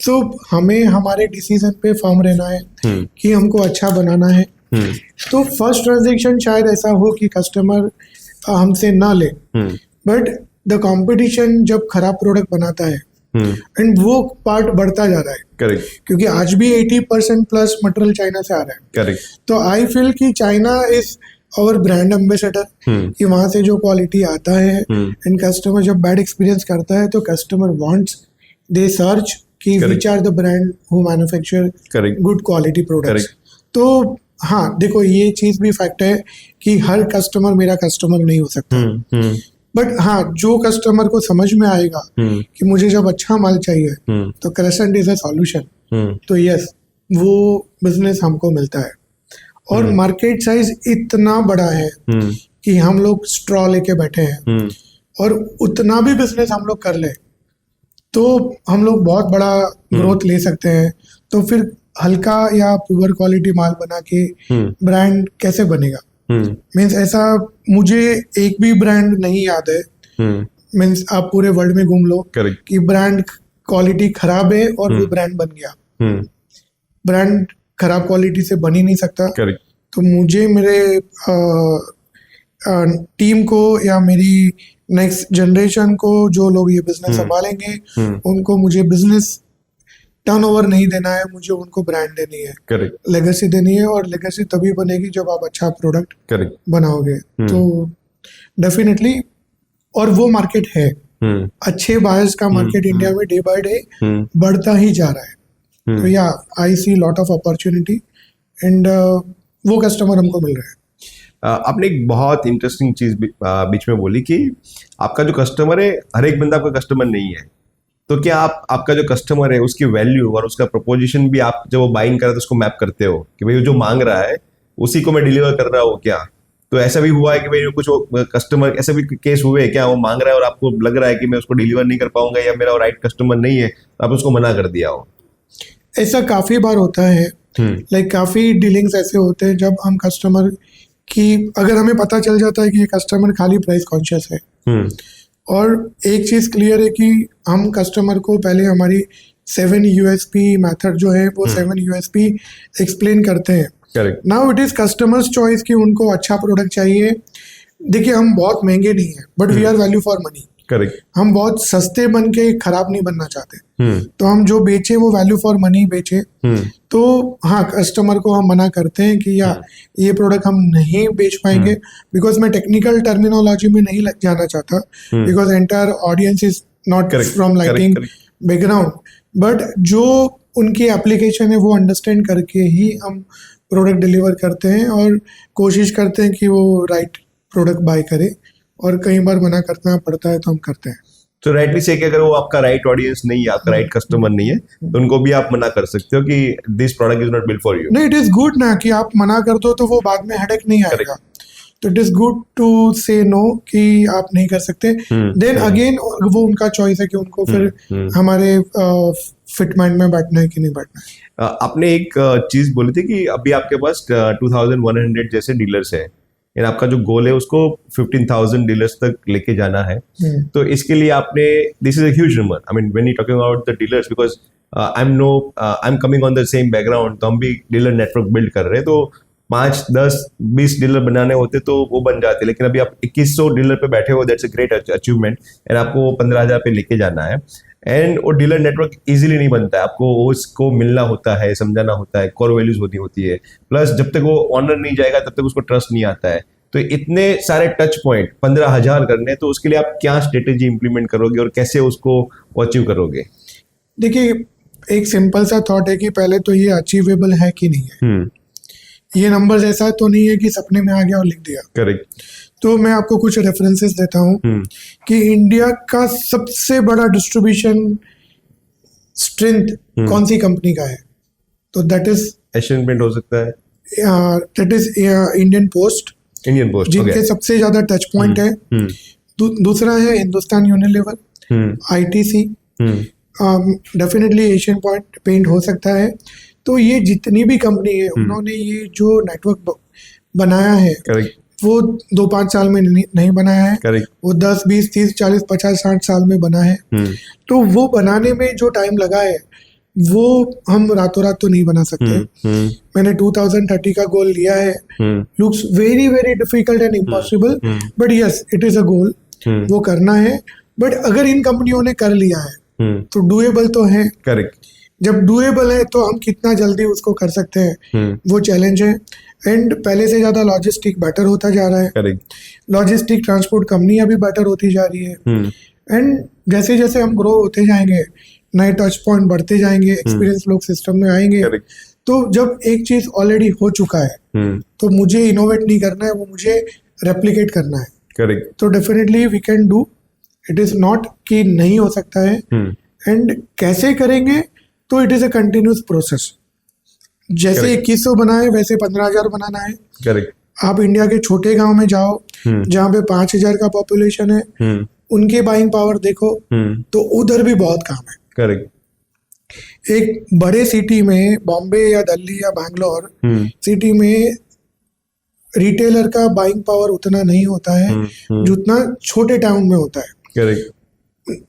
तो हमें हमारे डिसीजन पे फर्म रहना है कि हमको अच्छा बनाना है. तो फर्स्ट ट्रांजेक्शन शायद ऐसा हो कि कस्टमर हमसे ना ले, बट द कंपटीशन जब खराब प्रोडक्ट बनाता है, एंड वो पार्ट बढ़ता जा रहा है. करेक्ट. क्योंकि आज भी 80% प्लस मटेरियल चाइना से आ रहा है. करेक्ट. तो आई फील कि China is our brand ambassador, कि वहां से जो क्वालिटी आता है, एंड कस्टमर जब बैड एक्सपीरियंस करता है तो कस्टमर वांट्स, दे सर्च कि which are the brand who manufacture good quality products. तो हाँ देखो, ये चीज़ भी फैक्ट है कि हर कस्टमर मेरा कस्टमर नहीं हो सकता, बट हाँ जो कस्टमर को समझ में आएगा कि मुझे जब अच्छा माल चाहिए तो क्रेसेंट इज अ सॉल्यूशन, तो यस वो बिजनेस हमको मिलता है। और मार्केट साइज इतना बड़ा है कि हम लोग स्ट्रॉ लेके बैठे हैं, और उतना भी बिजनेस हम लोग कर ले तो हम लोग बहुत बड़ा ग्रोथ ले सकते हैं। तो फिर हल्का या पुअर क्वालिटी माल बना के ब्रांड कैसे बनेगा? मीन्स ऐसा मुझे एक भी ब्रांड नहीं याद है, मीन्स आप पूरे वर्ल्ड में घूम लो कि ब्रांड क्वालिटी खराब है और वो ब्रांड बन गया। ब्रांड खराब क्वालिटी से बन ही नहीं सकता। तो मुझे मेरे टीम को या मेरी नेक्स्ट जनरेशन को जो लोग ये बिजनेस संभालेंगे उनको मुझे बिजनेस टर्नओवर नहीं देना है, मुझे उनको ब्रांड देनी है, लेगेसी देनी है। और लेगेसी तभी बनेगी जब आप अच्छा प्रोडक्ट बनाओगे। तो डेफिनेटली, और वो मार्केट है, अच्छे बायर्स का मार्केट इंडिया में डे बाय डे बढ़ता ही जा रहा है। तो yeah I see lot of opportunity and वो कस्टमर हमको मिल रहे हैं। आपने एक बहुत इंटरेस्टिंग चीज बीच में बोली कि आपका जो कस्टमर है, हर एक बंदा आपका कस्टमर नहीं है। तो क्या आपका जो कस्टमर है उसकी वैल्यू और उसका प्रपोजिशन भी आप जब वो बाइंग कर रहे हो तो उसको मैप करते हो कि भाई जो मांग रहा है उसी को मैं डिलीवर कर रहा हूँ क्या? तो ऐसा भी हुआ है कि भाई कुछ कस्टमर, ऐसे भी केस हुए क्या, वो मांग रहा है और आपको लग रहा है कि मैं उसको डिलीवर नहीं कर पाऊंगा या मेरा राइट कस्टमर नहीं है, तो आप उसको मना कर दिया हो? ऐसा काफी बार होता है। लाइक काफी डीलिंग्स ऐसे होते हैं जब हम कस्टमर की, अगर हमें पता चल जाता है कि ये कस्टमर खाली प्राइस कॉन्शियस है, और एक चीज क्लियर है कि हम कस्टमर को पहले हमारी 7 USP मेथड जो है वो 7 USP एक्सप्लेन करते हैं। Now it is customers choice कि उनको अच्छा प्रोडक्ट चाहिए। देखिए, हम बहुत महंगे नहीं है, but we are value for money. हम बहुत सस्ते बन के खराब नहीं बनना चाहते। तो हम जो बेचे वो वैल्यू फॉर मनी बेचे। तो हाँ, कस्टमर को हम मना करते हैं कि या ये प्रोडक्ट हम नहीं बेच पाएंगे, बिकॉज मैं टेक्निकल टर्मिनोलॉजी में नहीं जाना चाहता, because entire audience is not from lighting background, but जो उनकी एप्लीकेशन है वो अंडरस्टैंड करके ही हम प्रोडक्ट डिलीवर करते हैं और कोशिश करते हैं कि वो राइट प्रोडक्ट बाय करे। और कई बार मना करना पड़ता है तो हम करते हैं। तो राइटली से कि अगर वो आपका राइट ऑडियंस नहीं है, आपका राइट कस्टमर नहीं है, तो उनको भी आप मना कर सकते हो कि this product is not built for you. नहीं, इट इज गुड ना कि आप मना कर दो तो वो बाद में हेडेक नहीं आएगा। तो इट इज गुड टू से नो कि आप नहीं कर सकते। देन अगेन वो उनका चॉइस है कि उनको फिर हमारे फिटमेंट में बैठना है कि नहीं बैठना है। आपने एक चीज बोली थी कि अभी आपके पास 2100 जैसे डीलर्स है, आपका जो गोल है उसको 15,000 डीलर्स तक लेके जाना है। तो इसके लिए आपने, this is a huge number, I mean when you talking about the dealers, because I am coming on the same background, तो हम भी डीलर नेटवर्क बिल्ड कर रहे हैं। तो 5, 10, 20 डीलर बनाने होते तो वो बन जाते, लेकिन अभी आप 2100 डीलर पे बैठे हो, that's a great achievement. And आपको 15,000 पे लेके जाना है। एंड वो डीलर नेटवर्क इजीली नहीं बनता है, आपको उसको मिलना होता है, समझाना होता है, कोर वैल्यूज होती है। प्लस जब तक वो ऑनर नहीं जाएगा तब तक उसको ट्रस्ट नहीं आता है। तो इतने सारे टच पॉइंट 15,000 करने, तो उसके लिए आप क्या स्ट्रेटेजी इंप्लीमेंट करोगे और कैसे उसको अचीव करोगे? देखिए, एक सिंपल सा थॉट है कि पहले तो ये अचीवेबल है कि नहीं है। ये नंबर ऐसा तो नहीं है कि सपने में आ गया और लिख दिया। करेक्ट। तो मैं आपको कुछ रेफरेंसेस देता हूँ कि इंडिया का सबसे बड़ा डिस्ट्रीब्यूशन स्ट्रेंथ कौन सी कंपनी का है, तो दैट इज एशियन पेंट हो सकता है, दैट इज इंडियन पोस्ट, जिनके सबसे ज्यादा टच पॉइंट है। दूसरा है Hindustan Unilever, ITC, definitely Asian paint हो सकता है। तो ये जितनी भी कंपनी है उन्होंने ये जो नेटवर्क बनाया है वो 2-5 साल में नहीं बनाया है, वो 10, 20, 30, 40, 50, 60 साल में बना है। तो वो बनाने में जो टाइम लगा है वो हम रातों रात तो नहीं बना सकते। मैंने 2030 का गोल लिया है, looks very very difficult and impossible, but yes it is a goal, वो करना है। बट अगर इन कंपनियों ने कर लिया है तो डूएबल तो है। करेक्ट। जब डूएबल है तो हम कितना जल्दी उसको कर सकते हैं, वो चैलेंज है। एंड पहले से ज्यादा लॉजिस्टिक बेटर होता जा रहा है। करेक्ट। लॉजिस्टिक ट्रांसपोर्ट कंपनियां भी बेटर होती जा रही है। एंड जैसे जैसे हम ग्रो होते जाएंगे, नए टच पॉइंट बढ़ते जाएंगे, एक्सपीरियंस लोग सिस्टम में आएंगे, तो जब एक चीज ऑलरेडी हो चुका है तो मुझे इनोवेट नहीं करना है, वो मुझे रेप्लिकेट करना है. करेक्ट. तो definitely we can do. It is not कि नहीं हो सकता है. एंड कैसे करेंगे तो it is a continuous process. जैसे Correct. 2100 बनाए वैसे 15,000 बनाना है. करेक्ट. आप इंडिया के छोटे गांव में जाओ जहाँ पे 5,000 का पॉपुलेशन है, उनके बाइंग पावर देखो तो उधर भी बहुत काम है. करेक्ट. एक बड़े सिटी में, बॉम्बे या दिल्ली या बैंगलोर सिटी में रिटेलर का बाइंग पावर उतना नहीं होता है जितना छोटे टाउन में होता है. करेक्ट.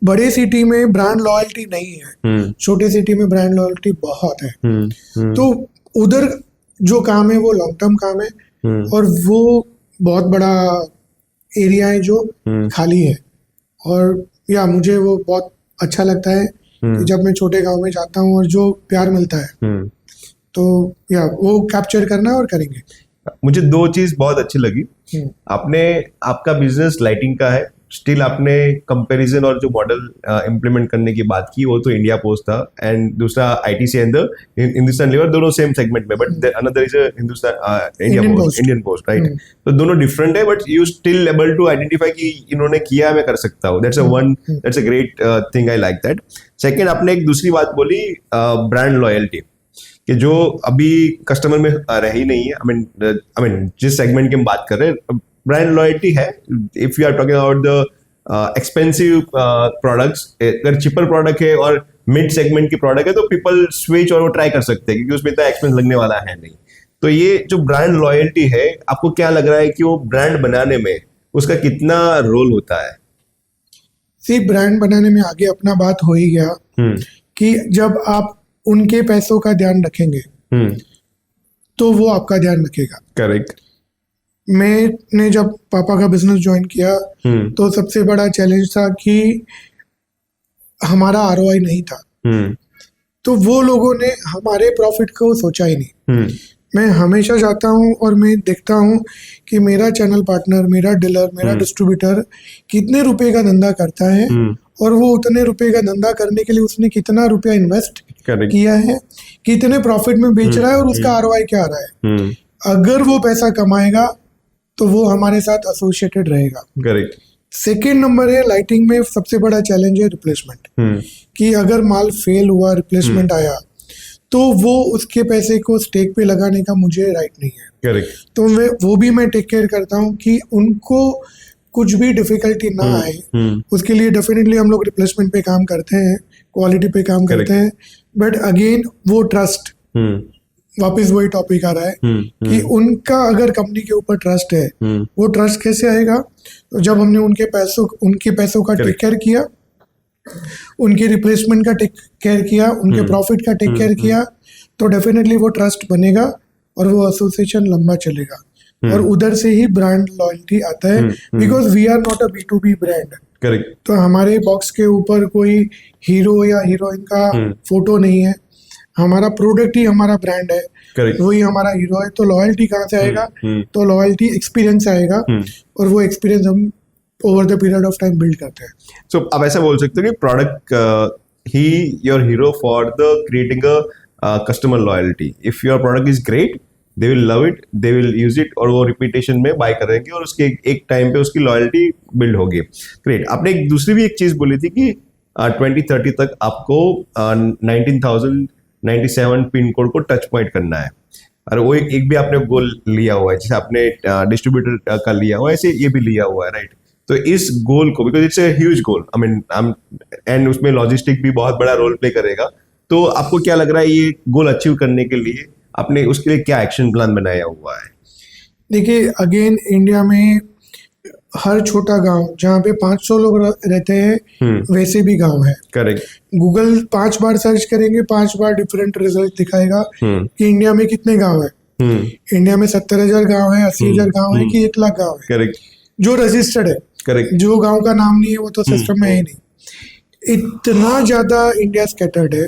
बड़े सिटी में ब्रांड लॉयल्टी नहीं है, छोटे सिटी में ब्रांड लॉयल्टी बहुत है. तो उधर जो काम है वो लॉन्ग टर्म काम है और वो बहुत बड़ा एरिया है जो खाली है. और या मुझे वो बहुत अच्छा लगता है कि जब मैं छोटे गांव में जाता हूँ और जो प्यार मिलता है तो या वो कैप्चर करना और करेंगे. मुझे दो चीज बहुत अच्छी लगी. आपने, आपका बिजनेस लाइटिंग का है, स्टिल आपने कंपैरिजन और जो मॉडल इम्प्लीमेंट करने की बात की वो तो इंडिया पोस्ट था, एंड दूसरा आईटीसी एंड हिंदुस्तान लीवर, दोनों सेम सेगमेंट में, but another is Hindustan Indian post, right. तो दोनों डिफरेंट है but you still able to identify कि इन्होंने किया, मैं कर सकता हूँ. That's a great thing, I like that. Second, आपने एक दूसरी बात बोली, ब्रांड लॉयल्टी, कि जो अभी कस्टमर में रह ही नहीं है. आई मीन जिस सेगमेंट की हम बात कर रहे हैं, ब्रांड लॉयल्टी है. If you are talking about the expensive products, अगर चिपर प्रोडक्ट है और मिड सेगमेंट की प्रोडक्ट है तो पीपल स्विच और वो ट्राई कर सकते हैं क्योंकि उसमें इतना एक्सपेंस लगने वाला है नहीं. तो ये जो ब्रांड लॉयल्टी है, आपको क्या लग रहा है कि वो ब्रांड बनाने में उसका कितना रोल होता है? ब्रांड बनाने में आगे अपना बात हो ही गया कि जब आप उनके पैसों का ध्यान रखेंगे तो वो आपका ध्यान रखेगा. करेक्ट. मैंने जब पापा का बिजनेस ज्वाइन किया तो सबसे बड़ा चैलेंज था कि हमारा आरओआई नहीं था. तो वो लोगों ने हमारे प्रॉफिट को सोचा ही नहीं. मैं हमेशा जाता हूँ और मैं देखता हूँ कि मेरा चैनल पार्टनर, मेरा डीलर, मेरा डिस्ट्रीब्यूटर कितने रुपए का धंधा करता है और वो उतने रुपए का धंधा करने के लिए उसने कितना रुपया इन्वेस्ट किया है, कितने प्रॉफिट में बेच रहा है और उसका आरओआई क्या आ रहा है. अगर वो पैसा कमाएगा तो वो हमारे साथ एसोसिएटेड रहेगा. करेक्ट. सेकेंड नंबर है, लाइटिंग में सबसे बड़ा चैलेंज है रिप्लेसमेंट. कि अगर माल फेल हुआ, रिप्लेसमेंट आया तो वो उसके पैसे को स्टेक पे लगाने का मुझे राइट नहीं है. करेक्ट. तो वो भी मैं टेक केयर करता हूँ कि उनको कुछ भी डिफिकल्टी ना आए. उसके लिए डेफिनेटली हम लोग रिप्लेसमेंट पे काम करते हैं, क्वालिटी पे काम करते हैं, बट अगेन वो ट्रस्ट, वापस वही टॉपिक आ रहा है कि उनका अगर कंपनी के ऊपर ट्रस्ट है, वो ट्रस्ट कैसे आएगा? तो जब हमने उनके पैसों का टेक केयर किया, उनके रिप्लेसमेंट का टेक केयर किया, उनके प्रॉफिट का टेक केयर किया, तो डेफिनेटली वो ट्रस्ट बनेगा और वो एसोसिएशन लंबा चलेगा. और उधर से ही ब्रांड लॉयल्टी आता है, because we are not a B2B brand. Correct. तो हमारे बॉक्स के ऊपर कोई हीरो या हीरोइन का फोटो नहीं है. हमारा प्रोडक्ट ही हमारा ब्रांड है. Correct. वही हमारा हीरो है. तो लॉयल्टी कहाँ से आएगा? तो लॉयल्टी एक्सपीरियंस से आएगा और वो एक्सपीरियंस हम over the period of time build करते हैं. सो आप ऐसा बोल सकते हो कि product he your hero for the creating a customer loyalty. If your product is great, they will love it, they will use it और वो रिपीटेशन में बाय करेंगे और उसके एक टाइम पे उसकी लॉयल्टी बिल्ड होगी. ग्रेट. आपने एक दूसरी भी एक चीज बोली थी कि 2030 तक आपको 19,097 पिन कोड को टच पॉइंट करना है. और वो एक भी आपने गोल लिया हुआ है, जैसे आपने डिस्ट्रीब्यूटर का लिया हुआ है, ऐसे ये भी लिया हुआ है, राइट? तो इस गोल को, because it's a huge goal, I mean and उसमें लॉजिस्टिक भी बहुत बड़ा रोल प्ले करेगा. तो आपको क्या लग रहा है ये गोल अचीव करने के लिए आपने उसके लिए क्या एक्शन प्लान बनाया हुआ है? देखिए, अगेन इंडिया में हर छोटा गांव जहाँ पे 500 लोग रहते हैं वैसे भी गांव है. करेक्ट. गूगल 5 बार सर्च करेंगे, 5 बार डिफरेंट रिजल्ट दिखाएगा कि इंडिया में कितने गांव है. इंडिया में 70,000 गांव है, 80,000 गांव है कि 1 लाख गांव है. करेक्ट. जो रजिस्टर्ड है. करेक्ट. जो गांव का नाम नहीं है वो तो सिस्टम में है ही नहीं. इतना ज्यादा इंडिया स्कैटर्ड है.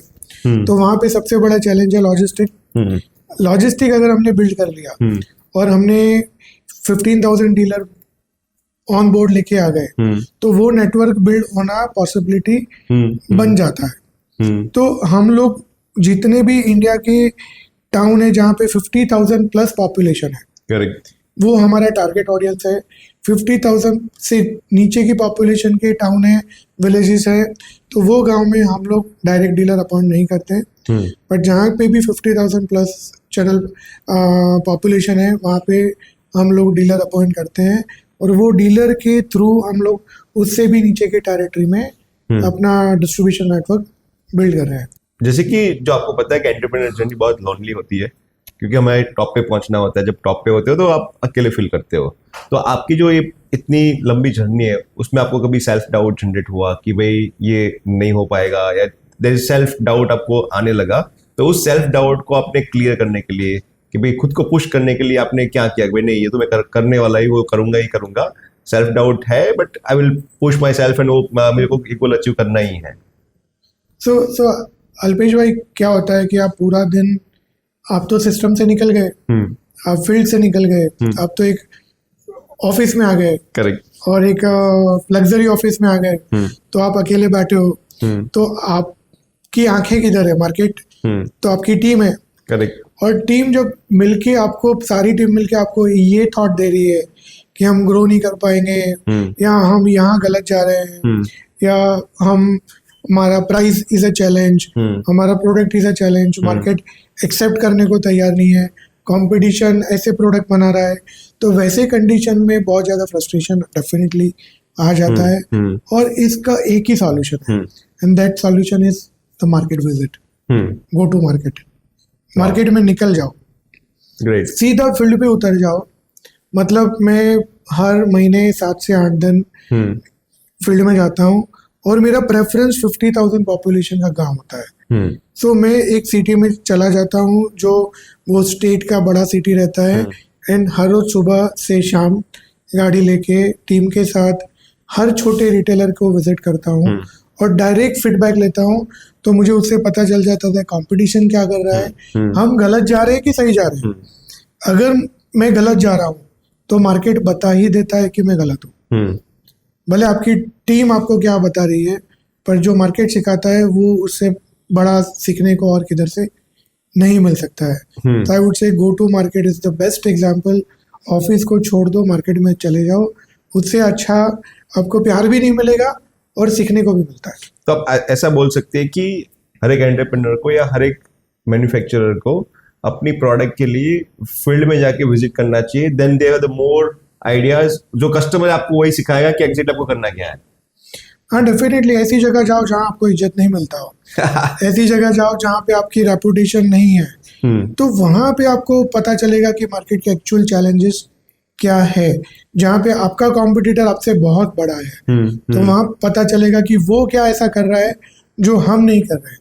तो वहां पे सबसे बड़ा चैलेंज है लॉजिस्टिक. लॉजिस्टिक अगर हमने बिल्ड कर लिया और हमने 15,000 डीलर ऑन बोर्ड लेके आ गए तो वो नेटवर्क बिल्ड होना पॉसिबिलिटी बन जाता है. तो हम लोग जितने भी इंडिया के टाउन है जहाँ पे 50,000 प्लस पॉपुलेशन है, करेक्ट। वो हमारा टारगेट ऑडियंस है। 50,000 से नीचे की पॉपुलेशन के टाउन है, विलेजेस है, तो वो गांव में हम लोग डायरेक्ट डीलर अपॉइंट नहीं करते। बट जहाँ पे भी 50,000 प्लस चैनल पॉपुलेशन है वहाँ पे हम लोग डीलर अपॉइंट करते हैं, और वो डीलर के थ्रू हम लोग उससे भी नीचे के टेरिटरी में अपना डिस्ट्रीब्यूशन नेटवर्क बिल्ड कर रहे हैं। जैसे कि जो आपको पता है कि एंटरप्रेन्योर जर्नी बहुत लोनली होती है, क्योंकि हमें टॉप पे पहुंचना होता है। जब टॉप पे होते हो तो आप अकेले फील करते हो। तो आपकी जो ये इतनी लंबी जर्नी है उसमें आपको कभी सेल्फ डाउट जनरेट हुआ कि भाई ये नहीं हो पाएगा, या देयर इज सेल्फ डाउट आपको आने लगा, तो उस सेल्फ डाउट को आपने क्लियर करने के लिए कि भाई खुद को पुश करने के लिए आपने क्या किया कि भाई नहीं ये तो मैं करने वाला ही, वो करूंगा ही करूंगा, सेल्फ डाउट है but I will push my self and वो मेरे को इक्वल अचीव करना ही है। सो अल्पेश भाई, क्या होता है कि आप पूरा दिन, आप तो सिस्टम से निकल गए, आप फील्ड से निकल गए, आप तो एक ऑफिस में आ गए, करेक्ट, और एक लग्जरी ऑफिस में आ गए, तो आप अकेले बैठे हो, तो आपकी आंखें किधर है? मार्केट। तो आपकी टीम है, करेक्ट, और टीम जब मिलके आपको, सारी टीम मिलके आपको ये थॉट दे रही है कि हम ग्रो नहीं कर पाएंगे, या हम यहाँ गलत जा रहे हैं, या हमारा प्राइस इज अ चैलेंज, हमारा product is a challenge, market accept करने को तैयार नहीं है, कंपटीशन ऐसे प्रोडक्ट बना रहा है, तो वैसे कंडीशन में बहुत ज़्यादा फ्रस्ट्रेशन डेफिनेटली आ जाता है। और इसका एक ही सॉल्यूशन है, and that solution is the market visit. Go to market, market में निकल जाओ, ग्रेट, सीधा फील्ड पे उतर जाओ। मतलब मैं हर महीने 7 से 8 दिन फील्ड में जाता हूँ, और मेरा प्रेफरेंस 50,000 पॉपुलेशन का गांव होता है। सो मैं एक सिटी में चला जाता हूँ जो वो स्टेट का बड़ा सिटी रहता है, एंड हर रोज सुबह से शाम गाड़ी लेके टीम के साथ हर छोटे रिटेलर को विजिट करता हूँ, और डायरेक्ट फीडबैक लेता हूँ। तो मुझे उससे पता चल जाता था कंपटीशन क्या कर रहा है, हम गलत जा रहे हैं कि सही जा रहे हैं। अगर मैं गलत जा रहा हूँ तो मार्केट बता ही देता है कि मैं गलत हूँ। भले आपकी टीम आपको क्या बता रही है, पर जो मार्केट सिखाता है वो उससे बड़ा सीखने को और किधर से नहीं मिल सकता है। तो I would say go to market is the best example. Office को छोड़ दो, मार्केट में चले जाओ, उससे अच्छा आपको प्यार भी नहीं मिलेगा और सीखने को भी मिलता है। तो आप ऐसा बोल सकते हैं कि हर एक एंटरप्रेन्योर को या हर एक मैन्युफैक्चरर को अपनी प्रोडक्ट के लिए फील्ड में जाके विजिट करना चाहिए, then they have the more ideas. जो कस्टमर आपको वही सिखाएगा कि एग्जिट आपको करना क्या है। हाँ, डेफिनेटली ऐसी जगह जाओ जहाँ आपको इज्जत नहीं मिलता हो, ऐसी जगह जाओ जहाँ पे आपकी रेपुटेशन नहीं है, तो वहाँ पे आपको पता चलेगा कि मार्केट के एक्चुअल चैलेंजेस क्या है। जहाँ पे आपका कॉम्पिटिटर आपसे बहुत बड़ा है, तो वहाँ पता चलेगा कि वो क्या ऐसा कर रहा है जो हम नहीं कर रहे हैं।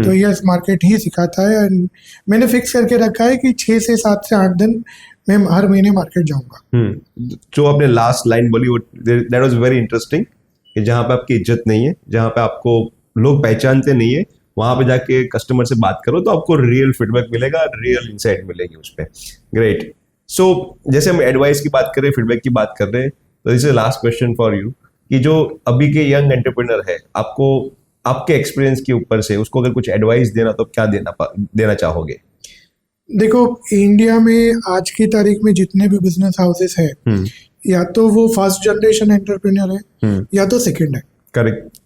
तो यस, मार्केट ही सिखाता है। एंड मैंने फिक्स करके रखा है कि 6 से 7 से 8 दिन मैं हर महीने मार्केट जाऊंगा। जो आपने लास्ट लाइन बोली दैट वाज वेरी इंटरेस्टिंग, कि जहाँ पे आपकी इज्जत नहीं है, जहाँ पे आपको लोग पहचानते नहीं है, वहां पे जाके कस्टमर से बात करो तो आपको रियल फीडबैक मिलेगा, रियल इंसाइट मिलेगी उस पर। ग्रेट। सो जैसे हम एडवाइस की बात कर रहे हैं, फीडबैक की बात कर रहे हैं, तो this is last question for you कि जो अभी के यंग एंटरप्रेन्योर है, आपको आपके एक्सपीरियंस के ऊपर से उसको अगर कुछ एडवाइस देना तो क्या देना चाहोगे? देखो, इंडिया में आज की तारीख में जितने भी बिजनेस हाउसेस हैं, या तो वो फर्स्ट जनरेशन एंटरप्रेन्योर है या तो सेकंड है। करेक्ट।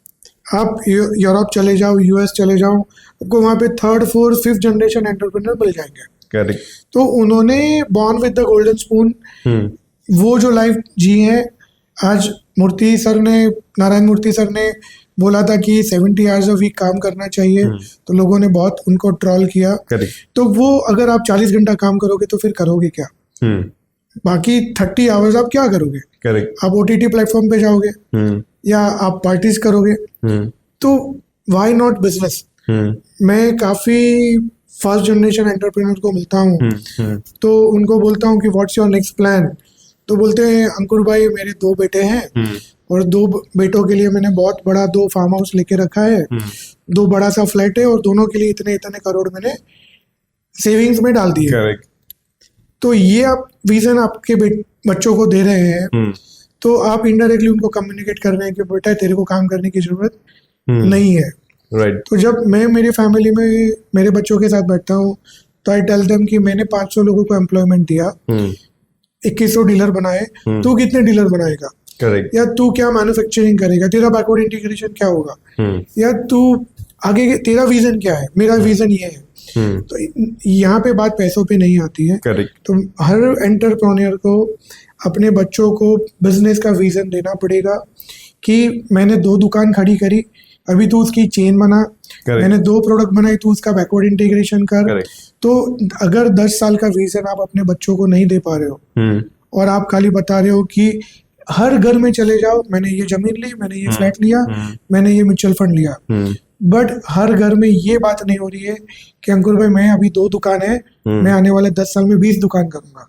आप यूरोप चले जाओ, यूएस चले जाओ, आपको वहाँ पे 3rd, 4th, 5th generation entrepreneur मिल जाएंगे। करेक्ट। तो उन्होंने born with the golden spoon वो जो लाइफ जी है। आज नारायण मूर्ति सर ने बोला था कि 70 आवर्स अ वीक काम करना चाहिए, तो लोगों ने बहुत उनको ट्रोल किया। तो वो अगर आप 40 घंटा काम करोगे तो फिर करोगे क्या? बाकी 30 आवर्स आप क्या करोगे? करेक्ट। आप ओटीटी प्लेटफॉर्म पे जाओगे या आप पार्टीज करोगे। तो व्हाई नॉट बिजनेस? मैं काफी फर्स्ट जनरेशन एंटरप्रेन्योर को मिलता हूँ, तो उनको बोलता हूँ कि व्हाट्स योर नेक्स्ट प्लान। तो बोलते हैं, अंकुर भाई मेरे 2 बेटे हैं, और 2 बेटों के लिए मैंने बहुत बड़ा 2 फार्म हाउस लेके रखा है, 2 बड़ा सा फ्लैट है, और दोनों के लिए इतने इतने करोड़ मैंने सेविंग्स में डाल दिए। करेक्ट। तो ये आप विजन आपके बच्चों को दे रहे हैं, तो आप इनडायरेक्टली उनको कम्युनिकेट कर रहे हैं कि बेटा तेरे को काम करने की जरूरत नहीं है। राइट। तो जब मैं मेरी फैमिली में मेरे बच्चों के साथ बैठता हूँ, तो आई टेल देम कि मैंने 500 लोगों को एम्प्लॉयमेंट दिया, 2100 डीलर बनाए, तू कितने डीलर बनाएगा, करेक्ट, या तू क्या मैन्युफैक्चरिंग करेगा, तेरा बैकवर्ड इंटीग्रेशन क्या होगा, या तू आगे तेरा विजन क्या है, मेरा विजन ये है। तो यहाँ पे बात पैसों पे नहीं आती है। करेक्ट, तो हर एंटरप्रेन्योर को अपने बच्चों को बिजनेस का विजन देना पड़ेगा कि मैंने 2 दुकान खड़ी करी, अभी तू उसकी चेन बना, Correct. मैंने 2 प्रोडक्ट बनाई, तू उसका बैकवर्ड इंटीग्रेशन कर। Correct. तो अगर 10 साल का विजन आप अपने बच्चों को नहीं दे पा रहे हो और आप खाली बता रहे हो कि हर घर में चले जाओ, मैंने ये जमीन ली, मैंने ये फ्लैट लिया, मैंने ये म्यूचुअल फंड लिया, बट हर घर में ये बात नहीं हो रही है कि अंकुर भाई मैं अभी 2 दुकान है, मैं आने वाले 10 साल में 20 दुकान करूंगा।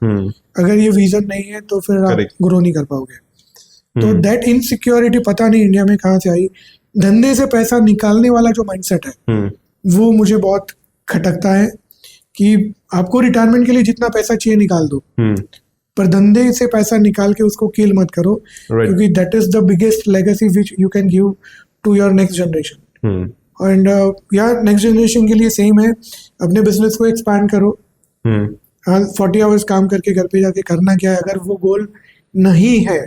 अगर ये विजन नहीं है तो फिर आप Correct. ग्रो नहीं कर पाओगे। तो दैट इनसिक्योरिटी पता नहीं इंडिया में कहाँ से आई। धंधे से पैसा निकालने वाला जो माइंडसेट है वो मुझे बहुत खटकता है कि आपको रिटायरमेंट के लिए जितना पैसा चाहिए निकाल दो, पर धंधे से पैसा निकाल के उसको किल मत करो, Right. क्योंकि that is the biggest legacy which you can give to your next generation. And यार नेक्स्ट जनरेशन के लिए सेम है, अपने बिजनेस को एक्सपैंड करो। 40 आवर्स काम करके घर पे जाके करना क्या है, अगर वो गोल नहीं है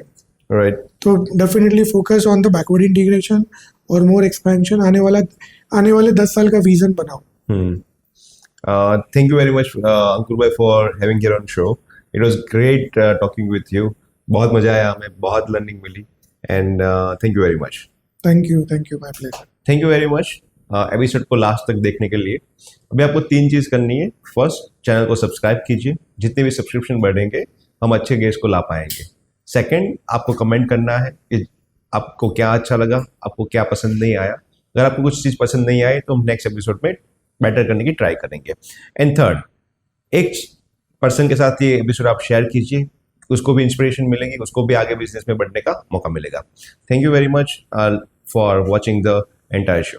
राइट, तो definitely focus on the backward integration और मोर एक्सपेंशन। आने वाले 10 साल का विजन बनाओ। Thank you very much, Ankur bhai, for having here on show. It was great talking with you. बहुत मजा आया, हमें बहुत लर्निंग मिली, and thank you very much. Thank you my pleasure. Thank you very much episode को last तक देखने के लिए। अभी आपको 3 चीज़ करनी है। फर्स्ट, चैनल को सब्सक्राइब कीजिए, जितने भी सब्सक्रिप्शन बढ़ेंगे हम अच्छे गेस्ट को ला पाएंगे। सेकंड, आपको कमेंट करना है कि आपको क्या अच्छा लगा, आपको क्या पसंद नहीं आया। अगर आपको कुछ चीज़ पसंद नहीं आई तो हम नेक्स्ट एपिसोड में बेटर करने की ट्राई करेंगे। एंड थर्ड, एक पर्सन के साथ ये एपिसोड आप शेयर कीजिए, उसको भी इंस्पिरेशन मिलेगी, उसको भी आगे बिजनेस में बढ़ने का मौका मिलेगा। Thank you very much for watching the entire show.